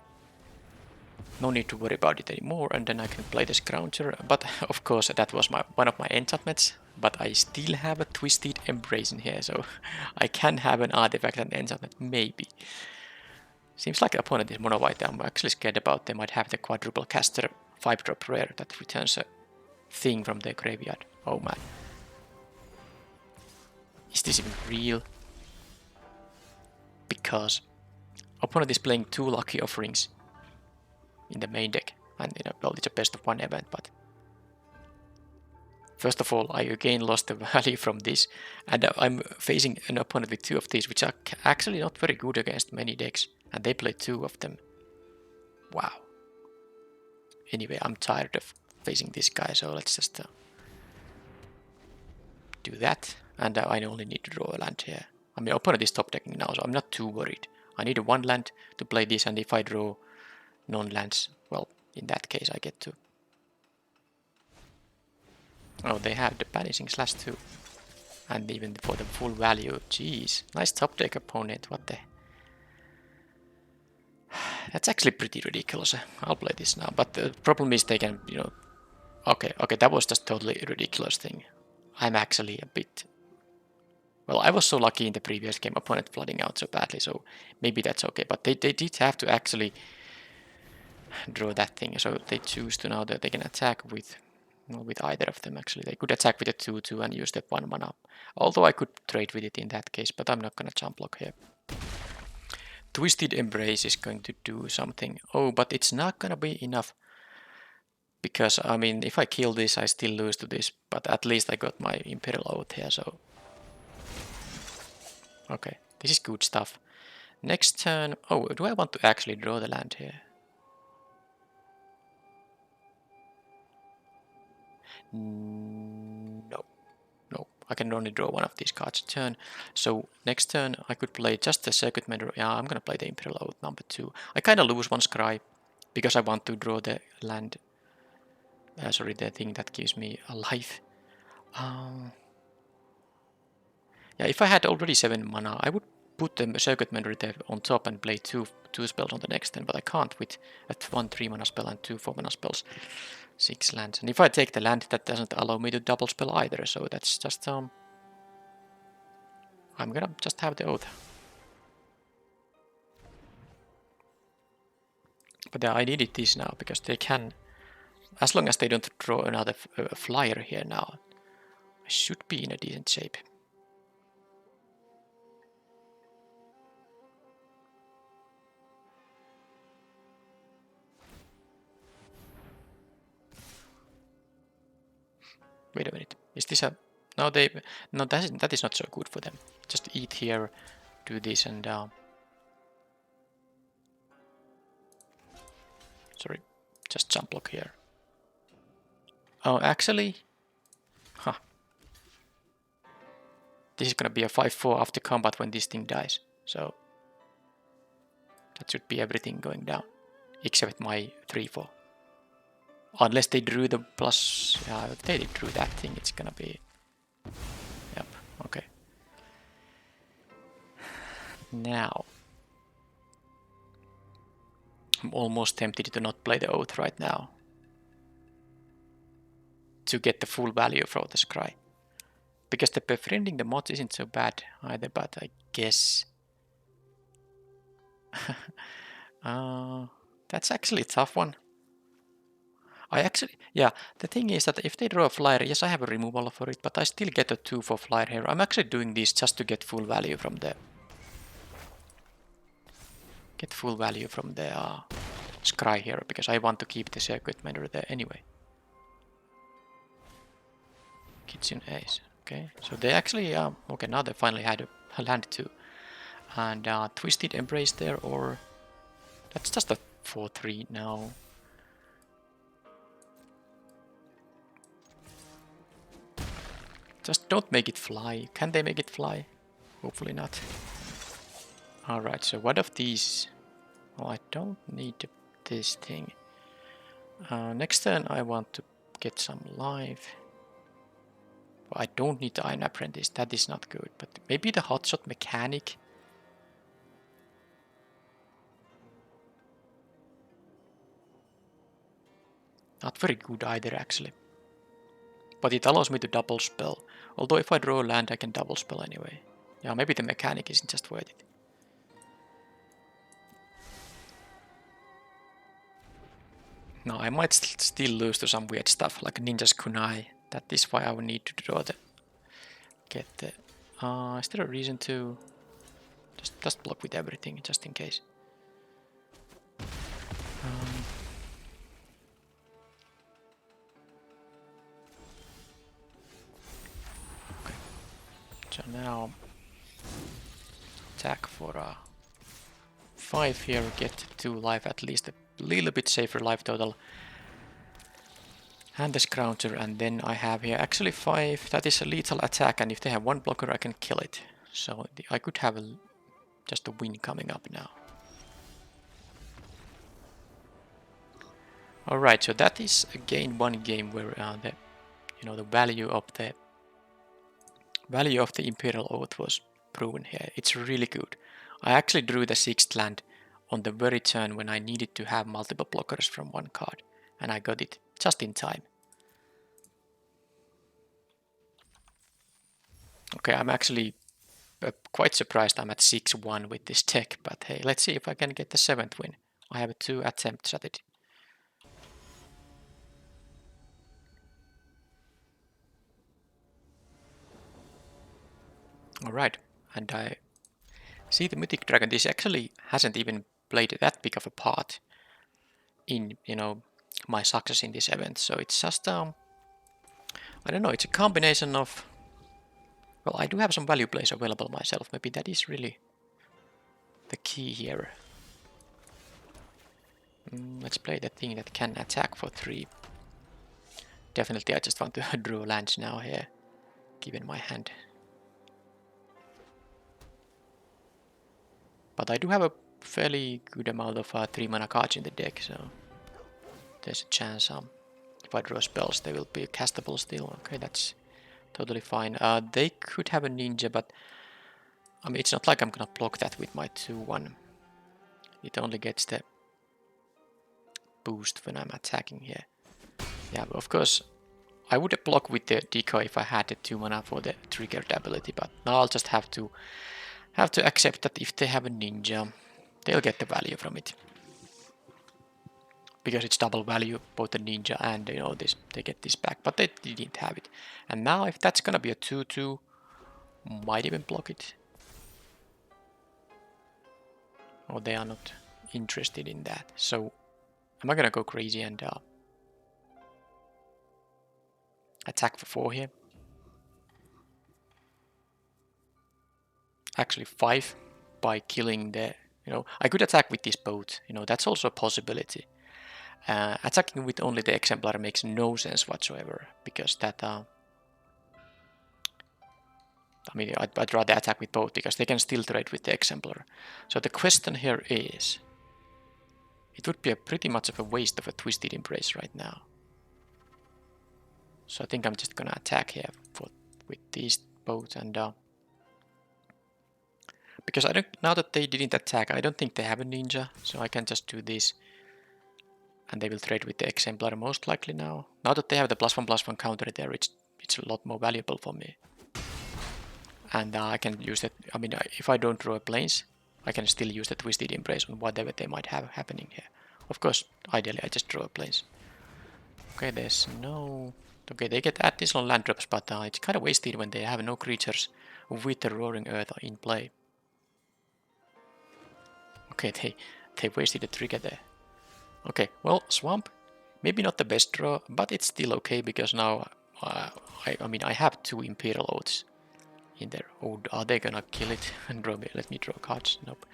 No need to worry about it anymore, and then I can play the Scrounger. But of course that was one of my enchantments, but I still have a Twisted Embrace in here, so I can have an artifact and enchantment, maybe. Seems like the opponent is mono white. I'm actually scared about they might have the quadruple caster 5-drop rare that returns a thing from their graveyard. Oh man. Is this even real? Because opponent is playing 2 Lucky Offerings in the main deck, and well, it's a best of 1 event, but first of all, I again lost the value from this, and I'm facing an opponent with 2 of these, which are actually not very good against many decks, and they play 2 of them. Wow. Anyway, I'm tired of facing this guy, so let's just do that, and I only need to draw a land here. I mean, opponent is top decking now, so I'm not too worried. I need a 1 land to play this, and if I draw non-lands, well, in that case I get to... Oh, they have the Banishing Slash too. And even for the full value. Jeez, nice top deck opponent, what the... That's actually pretty ridiculous. I'll play this now, but the problem is they can, Okay, that was just totally ridiculous thing. I'm actually a bit... Well, I was so lucky in the previous game, opponent flooding out so badly, so maybe that's okay. But they did have to actually draw that thing, so they choose to now that they can attack with either of them actually. They could attack with a 2/2 and use that 1 mana. Although I could trade with it in that case, but I'm not gonna jump block here. Twisted Embrace is going to do something. Oh, but it's not gonna be enough. Because, I mean, if I kill this, I still lose to this. But at least I got my Imperial Oath here, so... Okay, this is good stuff. Next turn... Oh, do I want to actually draw the land here? No. No, I can only draw 1 of these cards a turn. So next turn I could play just the Circuit Mender. Yeah, I'm gonna play the Imperial Oath number 2. I kinda lose 1 Scry because I want to draw the land. Sorry, the thing that gives me a life. Yeah, if I had already 7 mana, I would put the Circuit Mender on top and play two spells on the next turn, but I can't with a 1 3 mana spell and 2 4 mana spells. 6 lands. And if I take the land, that doesn't allow me to double spell either, so that's just I'm gonna just have the Oath. But I needed this now, because they can... As long as they don't draw another flyer here now, I should be in a decent shape. Wait a minute. Is this a... No, no, that is not so good for them. Just eat here, do this, and... Sorry, just jump block here. Oh, actually... Huh. This is gonna be a 5/4 after combat when this thing dies. So... That should be everything going down. Except my 3/4. Unless they drew the plus... Yeah, if they drew that thing, it's gonna be... Yep, okay. Now... I'm almost tempted to not play the Oath right now. To get the full value for the Scry. Because the befriending the mods isn't so bad either, but I guess... That's actually a tough one. Yeah, the thing is that if they draw a flyer, yes, I have a removal for it, but I still get a 2 for flyer here. I'm actually doing this just to get full value from the... Scry here, because I want to keep the Circuit Mender there anyway. Kitchen Ace, okay. So they actually, okay, now they finally had a land too. And Twisted Embrace there, or... That's just a 4/3 now. Just don't make it fly. Can they make it fly? Hopefully not. Alright, so what of these? Oh, I don't need this thing. Next turn I want to get some life. I don't need the Iron Apprentice, that is not good. But maybe the Hotshot Mechanic. Not very good either, actually. But it allows me to double spell. Although if I draw a land, I can double spell anyway. Yeah, maybe the mechanic isn't just worth it. No, I might still lose to some weird stuff like Ninja's Kunai. That is why I would need to draw the... Get the... is there a reason to... Just block with everything, just in case. Okay. So now... Attack for 5 here, get 2 life, at least a little bit safer life total. And the scrounger, and then I have here actually 5, that is a lethal attack, and if they have 1 blocker I can kill it. So I could have just a win coming up now. Alright, so that is again one game where the value of the Imperial Oath was proven here. It's really good. I actually drew the 6th land on the very turn when I needed to have multiple blockers from 1 card, and I got it just in time. Okay, I'm actually quite surprised I'm at 6-1 with this deck, but hey, let's see if I can get the 7th win. I have 2 attempts at it. Alright, and I see the Mythic Dragon. This actually hasn't even played that big of a part in, my success in this event. So it's just, I don't know, it's a combination of... Well, I do have some value plays available myself. Maybe that is really the key here. Let's play the thing that can attack for 3. Definitely I just want to draw lands now here, given my hand. But I do have a fairly good amount of 3 mana cards in the deck, so there's a chance if I draw spells they will be castable still. Okay, that's totally fine. They could have a ninja, but I mean, it's not like I'm gonna block that with my 2-1. It only gets the boost when I'm attacking here. Yeah, but of course, I would block with the decoy if I had the 2 mana for the triggered ability, but now I'll just have to accept that if they have a ninja, they'll get the value from it. Because it's double value, both the ninja and this, they get this back, but they didn't have it. And now if that's gonna be a 2-2, might even block it. Or they are not interested in that. So am I gonna go crazy and attack for 4 here? Actually 5 by killing the, I could attack with this boat, that's also a possibility. Attacking with only the exemplar makes no sense whatsoever, because that, I mean, I'd rather attack with both, because they can still trade with the exemplar. So the question here is, it would be pretty much of a waste of a Twisted Embrace right now. So I think I'm just gonna attack here with these boats, and because now that they didn't attack, I don't think they have a ninja, so I can just do this. And they will trade with the exemplar most likely now. Now that they have the +1/+1 counter there, it's a lot more valuable for me. And I can use that. I mean, if I don't draw a planes, I can still use the Twisted Embrace on whatever they might have happening here. Of course, ideally I just draw a planes. Okay, there's no... Okay, they get additional land drops, but it's kind of wasted when they have no creatures with the Roaring Earth in play. Okay, they wasted a trigger there. Okay, well, Swamp, maybe not the best draw, but it's still okay, because now, I mean, I have 2 Imperial Oaths in there. Oh, are they gonna kill it and let me draw cards? Nope.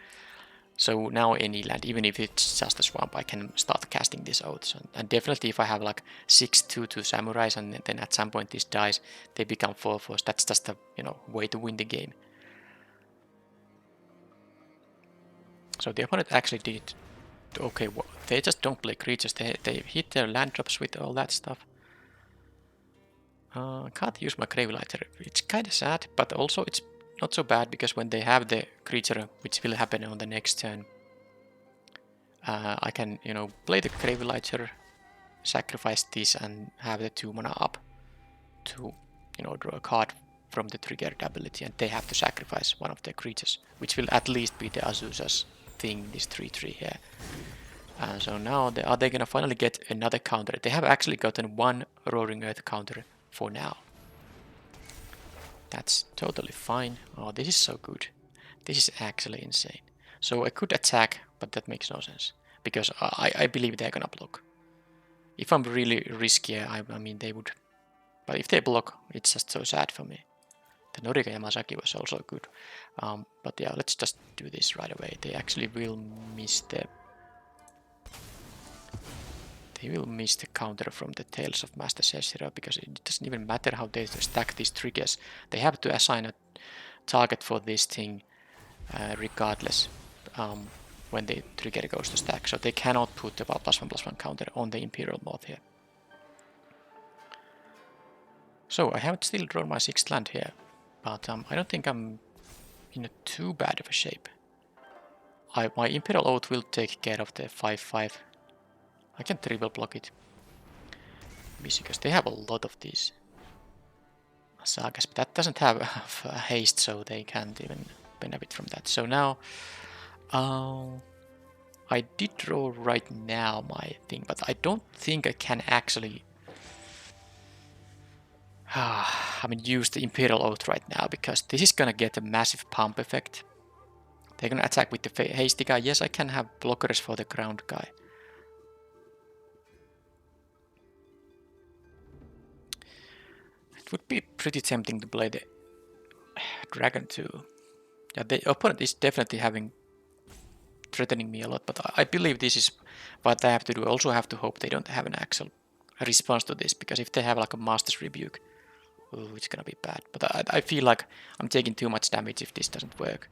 So now any land, even if it's just a Swamp, I can start casting these Oaths. And definitely if I have like 6/2 Samurais, and then at some point this dies, they become 4/4. That's just a, way to win the game. So the opponent actually did it. Okay, well, they just don't play creatures, they hit their land drops with all that stuff. Can't use my Gravelighter. It's kinda sad, but also it's not so bad, because when they have the creature, which will happen on the next turn, I can, play the Gravelighter, sacrifice this and have the 2 mana up to, you know, draw a card from the triggered ability, and they have to sacrifice one of their creatures, which will at least be the Azusa's thing, this 3/3 here. So now, are they gonna finally get another counter? They have actually gotten one Roaring Earth counter for now. That's totally fine. Oh, this is so good. This is actually insane. So I could attack, but that makes no sense, because I believe they're gonna block. If I'm really risky, I mean they would. But if they block, it's just so sad for me. The Norika Yamasaki was also good. But yeah, let's just do this right away. They actually will miss the... They will miss the counter from the Tales of Master Seshiro, because it doesn't even matter how they stack these triggers. They have to assign a target for this thing regardless when the trigger goes to stack. So they cannot put the +1/+1 counter on the Imperial Moth here. So I haven't still drawn my 6th land here, but I don't think I'm in a too bad of a shape. My Imperial Oath will take care of the 5/5. I can triple block it, because they have a lot of these sagas, but that doesn't have haste, so they can't even benefit from that. So now I did draw right now my thing, but I don't think I can actually use the Imperial Oath right now, because this is gonna get a massive pump effect. They're gonna attack with the hasty guy. Yes, I can have blockers for the ground guy. It would be pretty tempting to play the Dragon too. Yeah, the opponent is definitely threatening me a lot, but I believe this is what I have to do. I also have to hope they don't have an actual response to this, because if they have like a Master's Rebuke, ooh, it's gonna be bad. But I feel like I'm taking too much damage if this doesn't work.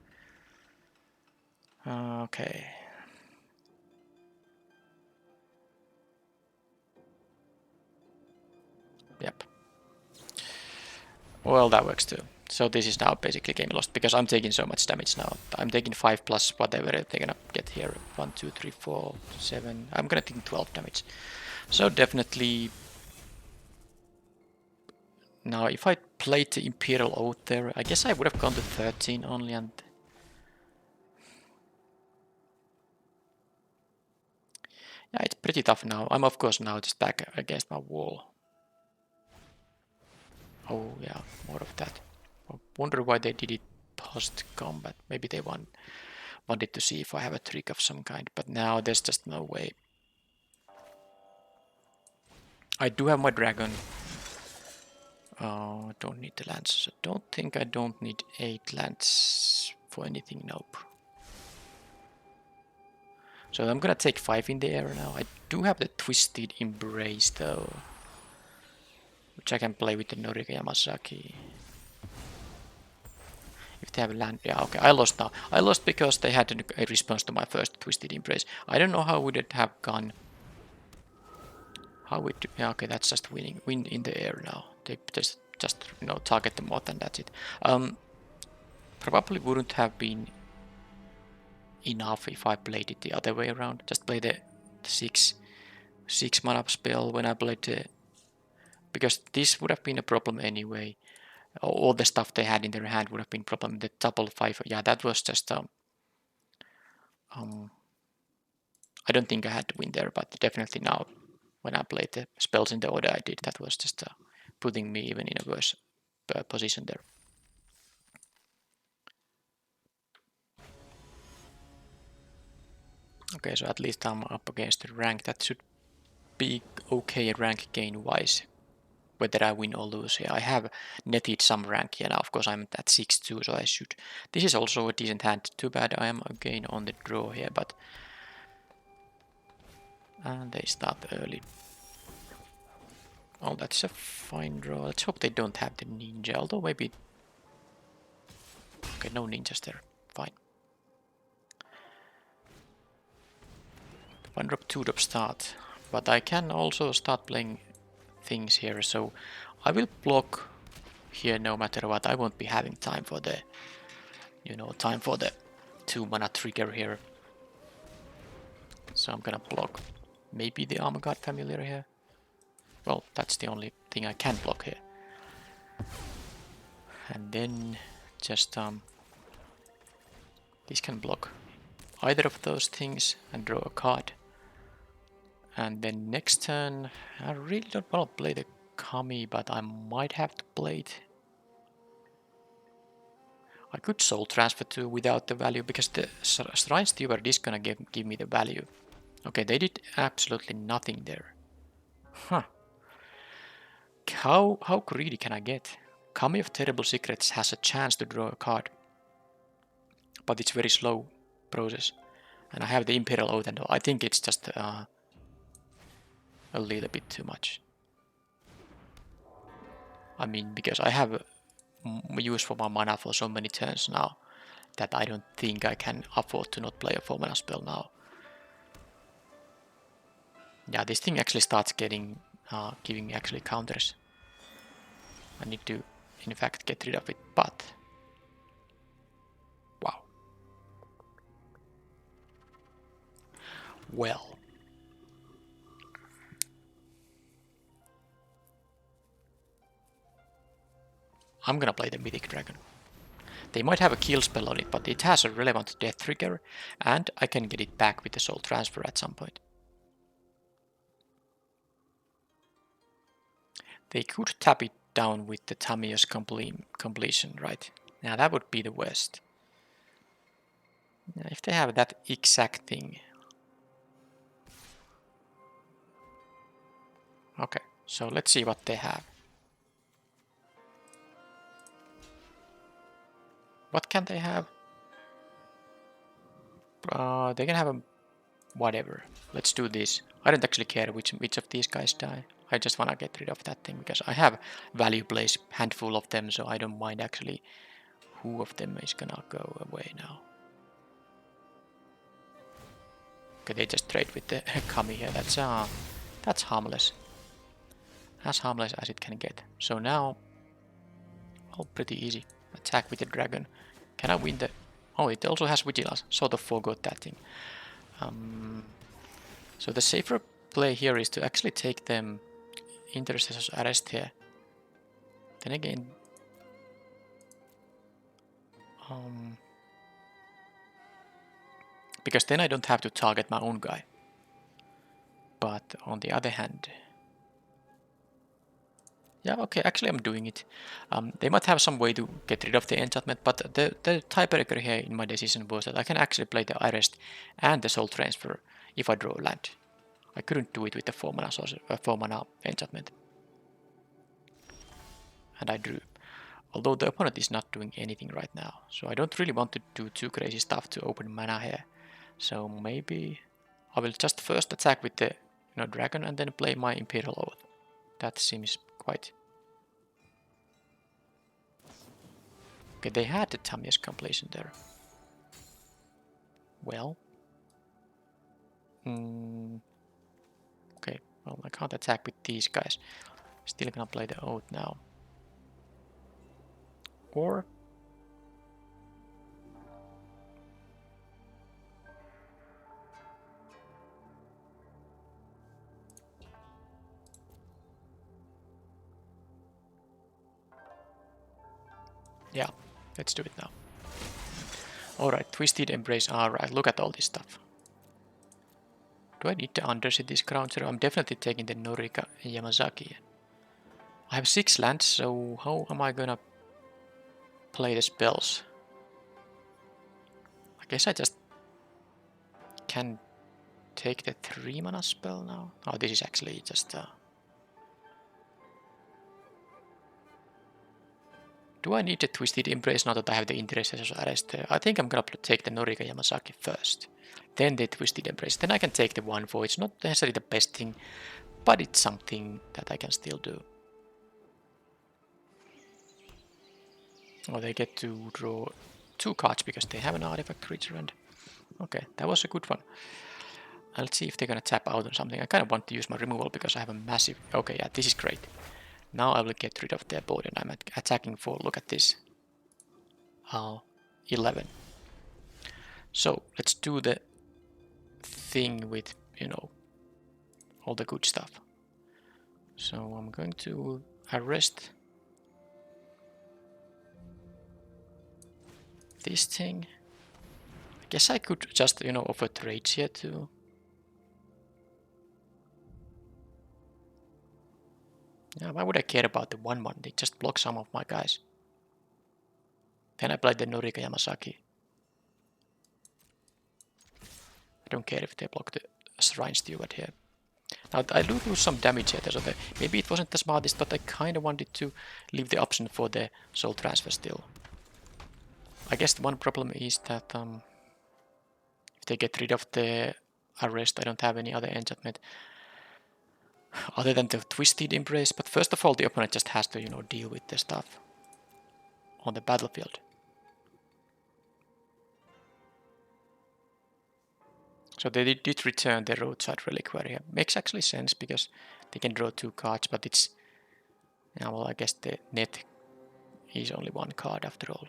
Okay. Yep. Well, that works too. So this is now basically game lost, because I'm taking so much damage now. I'm taking 5 plus whatever they're gonna get here. 1, 2, 3, 4, 7. I'm gonna take 12 damage. So definitely... Now, if I played the Imperial Oath there, I guess I would have gone to 13 only, and... Yeah, it's pretty tough now. I'm of course now just back against my wall. Oh yeah, more of that. I wonder why they did it post-combat. Maybe they wanted to see if I have a trick of some kind, but now there's just no way. I do have my dragon. Oh, I don't need the lands. I don't think I don't need 8 lands for anything, nope. So I'm gonna take 5 in the air now. I do have the Twisted Embrace though, which I can play with the Norika Yamasaki. If they have land, yeah, okay, I lost now. I lost because they had a response to my first Twisted Embrace. I don't know how would it have gone. How would, yeah, okay, that's just winning. Win in the air now. They just you know, target the moth and that's it. Probably wouldn't have been enough if I played it the other way around. Just play the 6 mana spell when I played the... Because this would have been a problem anyway. All the stuff they had in their hand would have been a problem. The double 5, yeah, that was just... I don't think I had to win there, but definitely now, when I played the spells in the order I did, that was just putting me even in a worse position there. Okay, so at least I'm up against the rank. That should be okay rank gain wise, whether I win or lose. Yeah, I have netted some rank here now. Of course, I'm at 6-2, so I should. This is also a decent hand. Too bad I am again on the draw here, but and they start early. Oh, that's a fine draw. Let's hope they don't have the ninja, although maybe... Okay, no ninjas there. Fine. 1 drop, 2 drop start. But I can also start playing things here, so I will block here no matter what. I won't be having time for the... You know, time for the 2 mana trigger here. So I'm gonna block maybe the Armor God Familiar here. Well, that's the only thing I can block here. And then just this can block either of those things and draw a card. And then next turn, I really don't want to play the Kami, but I might have to play it. I could soul transfer to without the value, because the Shrine Steward is gonna give me the value. Okay, they did absolutely nothing there. Huh. How greedy can I get? Kami of Terrible Secrets has a chance to draw a card, but it's very slow process. And I have the Imperial Oath, and I think it's just a little bit too much. I mean, because I have use for my mana for so many turns now that I don't think I can afford to not play a 4-mana spell now. Yeah, this thing actually starts giving me actually counters. I need to, in fact, get rid of it, but wow. Well. I'm gonna play the Mythic Dragon. They might have a kill spell on it, but it has a relevant death trigger, and I can get it back with the soul transfer at some point. They could tap it down with the Tamiya's completion, right? Now that would be the worst. If they have that exact thing. Okay, so let's see what they have. What can they have? They can have a whatever. Let's do this. I don't actually care which of these guys die. I just wanna get rid of that thing because I have value plays, handful of them, so I don't mind actually who of them is gonna go away now. Okay, they just trade with the Kami here. That's harmless. As harmless as it can get. So now, oh, pretty easy. Attack with the dragon. Can I win the? Oh, it also has vigilance. Sort of forgot that thing. So the safer play here is to actually take them Intercessor's Arrest here. Then again, because then I don't have to target my own guy. But on the other hand, yeah, okay, actually I'm doing it. They might have some way to get rid of the enchantment, but the tiebreaker here in my decision was that I can actually play the Arrest and the Soul Transfer if I draw land. I couldn't do it with the 4-mana enchantment. And I drew. Although the opponent is not doing anything right now, so I don't really want to do too crazy stuff to open mana here. So maybe I will just first attack with the dragon and then play my Imperial Oath. That seems quite... Okay, they had the Tamiya's completion there. Well... Okay, well I can't attack with these guys. Still gonna play the Oath now. Or... Yeah, let's do it now. Alright, Twisted Embrace, alright, look at all this stuff. Do I need the Undercity's Crown Zero? I'm definitely taking the Norika Yamazaki. I have 6 lands, so how am I gonna play the spells? I guess I just can take the 3-mana spell now. Oh, this is actually just... Do I need the Twisted Embrace now that I have the Intercessor's Arrest? I think I'm gonna take the Norika Yamazaki first. Then the Twisted Embrace. Then I can take the 1-4. It's not necessarily the best thing, but it's something that I can still do. Oh, they get to draw 2 cards because they have an artifact creature and... Okay, that was a good one. Let's see if they're gonna tap out on something. I kind of want to use my removal because I have a massive... Okay, yeah, this is great. Now I will get rid of their board and I'm attacking for, look at this, 11. So let's do the thing with, all the good stuff. So I'm going to arrest this thing. I guess I could just, offer trades here too. Yeah, why would I care about the 1/1? They just block some of my guys. Then I played the Norika Yamasaki. I don't care if they block the Shrine Steward here. Now I do lose some damage here, so maybe it wasn't the smartest, but I kind of wanted to leave the option for the soul transfer still. I guess the one problem is that if they get rid of the arrest, I don't have any other enchantment other than the Twisted Embrace. But first of all, the opponent just has to, deal with the stuff on the battlefield. So they did return the roadside reliquary. Makes actually sense because they can draw 2 cards, but it's, well, I guess the net is only 1 card after all.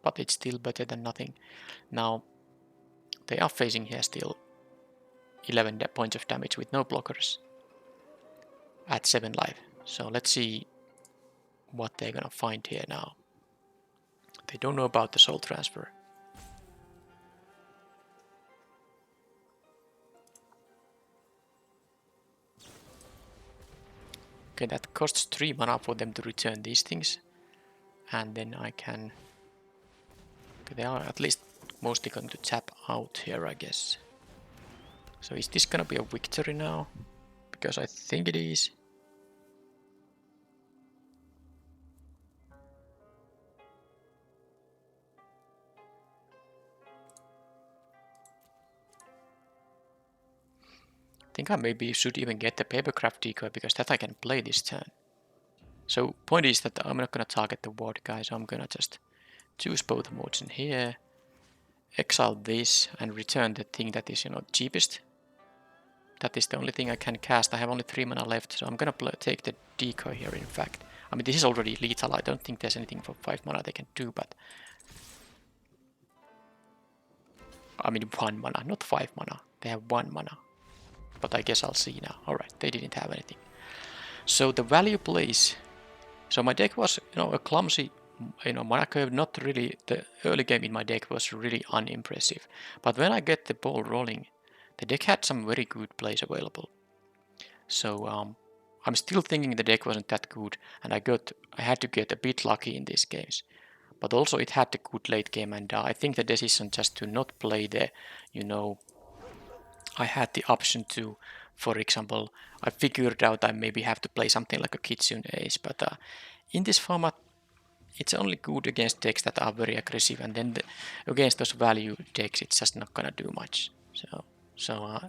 But it's still better than nothing. Now they are facing here still 11 points of damage with no blockers at 7 life. So let's see what they're gonna find here now. They don't know about the soul transfer. Okay, that costs 3 mana for them to return these things. And then I can... Okay, they are at least mostly going to tap out here, I guess. So is this gonna be a victory now? Because I think it is. I think I maybe should even get the papercraft decoy because that I can play this turn. So point is that I'm not gonna target the ward guy, so I'm gonna just choose both modes in here, exile this and return the thing that is, cheapest. That is the only thing I can cast. I have only 3 mana left, so I'm gonna take the decoy here in fact. I mean, this is already lethal. I don't think there's anything for 5 mana they can do, but... I mean 1 mana, not 5 mana. They have 1 mana. But I guess I'll see now. Alright, they didn't have anything. So the value plays... So my deck was, a clumsy, mana curve, not really... The early game in my deck was really unimpressive. But when I get the ball rolling, the deck had some very good plays available. So I'm still thinking the deck wasn't that good, and I had to get a bit lucky in these games. But also it had a good late game, and I think the decision just to not play the, I had the option to, for example, I figured out I maybe have to play something like a Kitsune Ace, but in this format it's only good against decks that are very aggressive, and then against those value decks it's just not gonna do much. So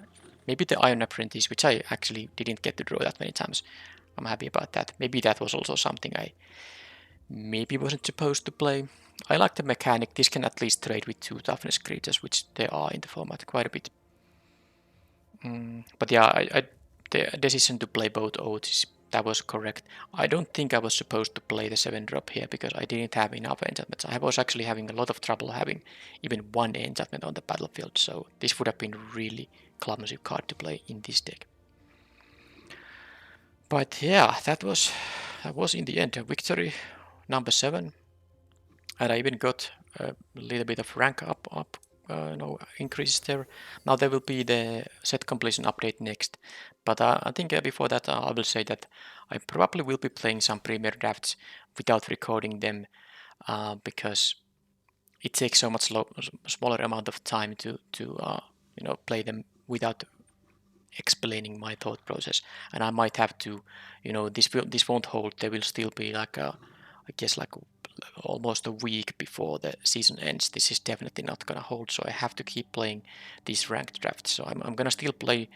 maybe the Iron Apprentice, which I actually didn't get to draw that many times, I'm happy about that. Maybe that was also something I maybe wasn't supposed to play. I like the mechanic. This can at least trade with 2 toughness creatures, which there are in the format quite a bit. But yeah, the decision to play both oaths, that was correct. I don't think I was supposed to play the 7-drop here because I didn't have enough enchantments. I was actually having a lot of trouble having even 1 enchantment on the battlefield, so this would have been really clumsy card to play in this deck. But yeah, that was in the end a victory, number 7, and I even got a little bit of rank up increases there. Now there will be the set completion update next, but I think before that I will say that I probably will be playing some premier drafts without recording them because it takes so much smaller amount of time to play them without explaining my thought process, and I might have to, this won't hold. There will still be like I guess like almost a week before the season ends. This is definitely not gonna hold, so I have to keep playing these ranked drafts. So I'm gonna still play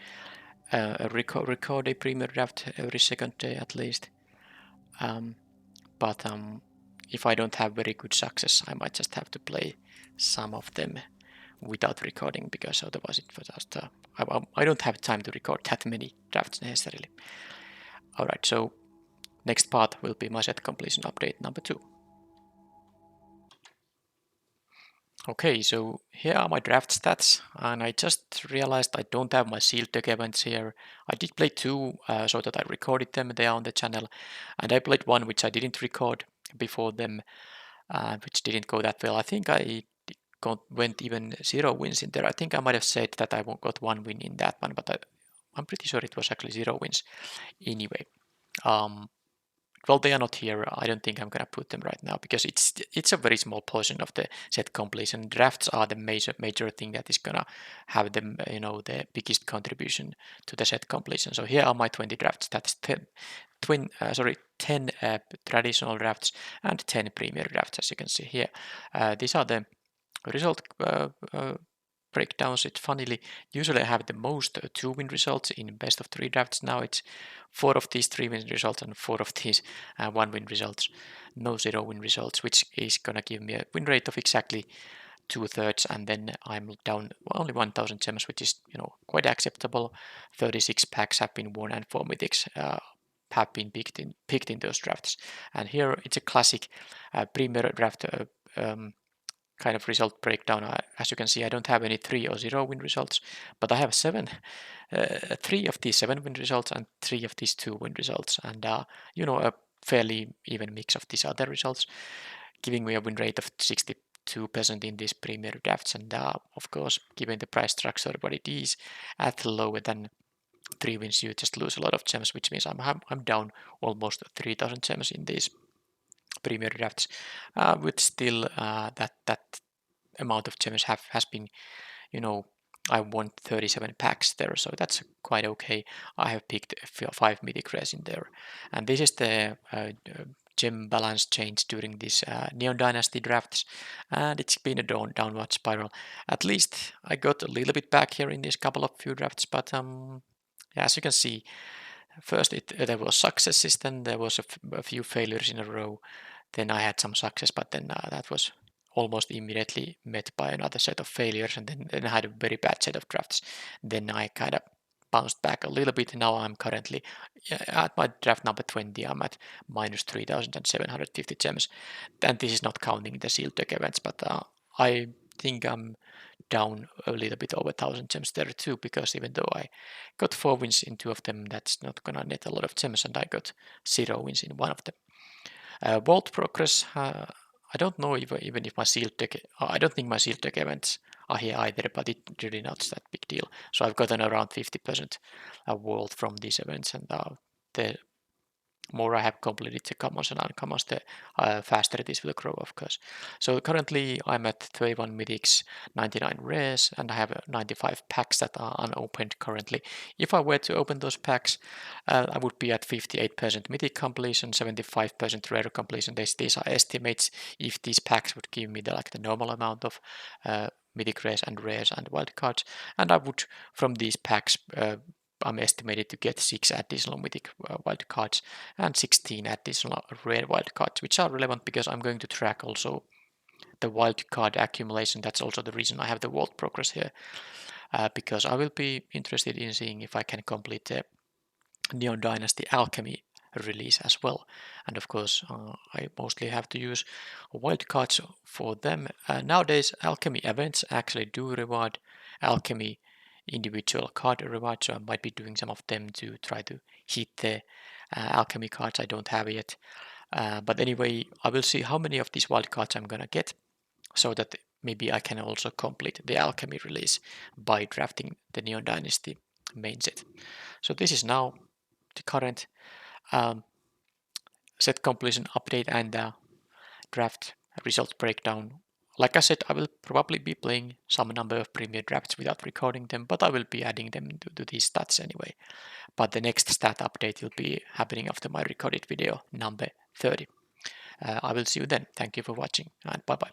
record a premier draft every second day at least. But if I don't have very good success, I might just have to play some of them without recording, because otherwise it was just I don't have time to record that many drafts necessarily. Alright, so next part will be my set completion update number 2. Okay, so here are my draft stats, and I just realized I don't have my sealed deck events here. I did play two, so that I recorded them there on the channel, and I played one which I didn't record before them, which didn't go that well. I think I went even 0 wins in there. I think I might have said that I got 1 win in that one, but I'm pretty sure it was actually 0 wins anyway. Well, they are not here. I don't think I'm gonna put them right now because it's a very small portion of the set completion. Drafts are the major thing that is gonna have them, the biggest contribution to the set completion. So here are my 20 drafts. That's 10 traditional drafts and 10 premier drafts, as you can see here. These are the result breakdowns. It funnily usually I have the most 2-win results in best of 3 drafts. Now it's 4 of these 3-win results and 4 of these 1-win results, no 0-win results, which is gonna give me a win rate of exactly 2/3, and then I'm down only 1,000 gems, which is quite acceptable. 36 packs have been won and 4 mythics have been picked in those drafts. And here it's a classic premier draft kind of result breakdown. As you can see, I don't have any 3 or 0-win results, but I have 3 of these 7-win results and 3 of these 2-win results, and a fairly even mix of these other results, giving me a win rate of 62% in these premier drafts. And of course, given the price structure what it is, at lower than 3 wins, you just lose a lot of gems, which means I'm down almost 3,000 gems in these premier drafts, with still that amount of gems has been, I won 37 packs there, so that's quite okay. I have picked 5 mythic rares in there, and this is the gem balance change during this Neon Dynasty drafts, and it's been a downward spiral. At least I got a little bit back here in this few drafts, but yeah, as you can see, first there was successes, then there was a few failures in a row, then I had some success, but then that was almost immediately met by another set of failures, and then I had a very bad set of drafts. Then I kind of bounced back a little bit. Now I'm currently at my draft number 20. I'm at minus 3,750 gems. And this is not counting the sealed deck events, but I think I'm down a little bit over 1,000 gems there too, because even though I got 4 wins in 2 of them, that's not gonna net a lot of gems, and I got 0 wins in 1 of them. Vault progress, I don't know even if my sealed deck, I don't think my sealed deck events are here either, but it really not that big deal. So I've gotten around 50% vault from these events, and the more I have completed the commons and uncommons, the faster this will grow, of course. So currently I'm at 31 mythics, 99 rares, and I have 95 packs that are unopened currently. If I were to open those packs, I would be at 58% mythic completion, 75% rare completion. These are estimates. If these packs would give me the normal amount of mythic rares and wildcards, and I would, from these packs, I'm estimated to get 6 additional mythic wildcards and 16 additional rare wildcards, which are relevant because I'm going to track also the wildcard accumulation. That's also the reason I have the vault progress here, because I will be interested in seeing if I can complete the Neon Dynasty Alchemy release as well. And of course, I mostly have to use wildcards for them. Nowadays, Alchemy events actually do reward Alchemy individual card rewards, so I might be doing some of them to try to hit the Alchemy cards I don't have yet. But anyway, I will see how many of these wildcards I'm gonna get, so that maybe I can also complete the Alchemy release by drafting the Neon Dynasty main set. So this is now the current set completion update and draft result breakdown. Like I said, I will probably be playing some number of premier drafts without recording them, but I will be adding them to these stats anyway. But the next stat update will be happening after my recorded video number 30. I will see you then. Thank you for watching, and bye bye.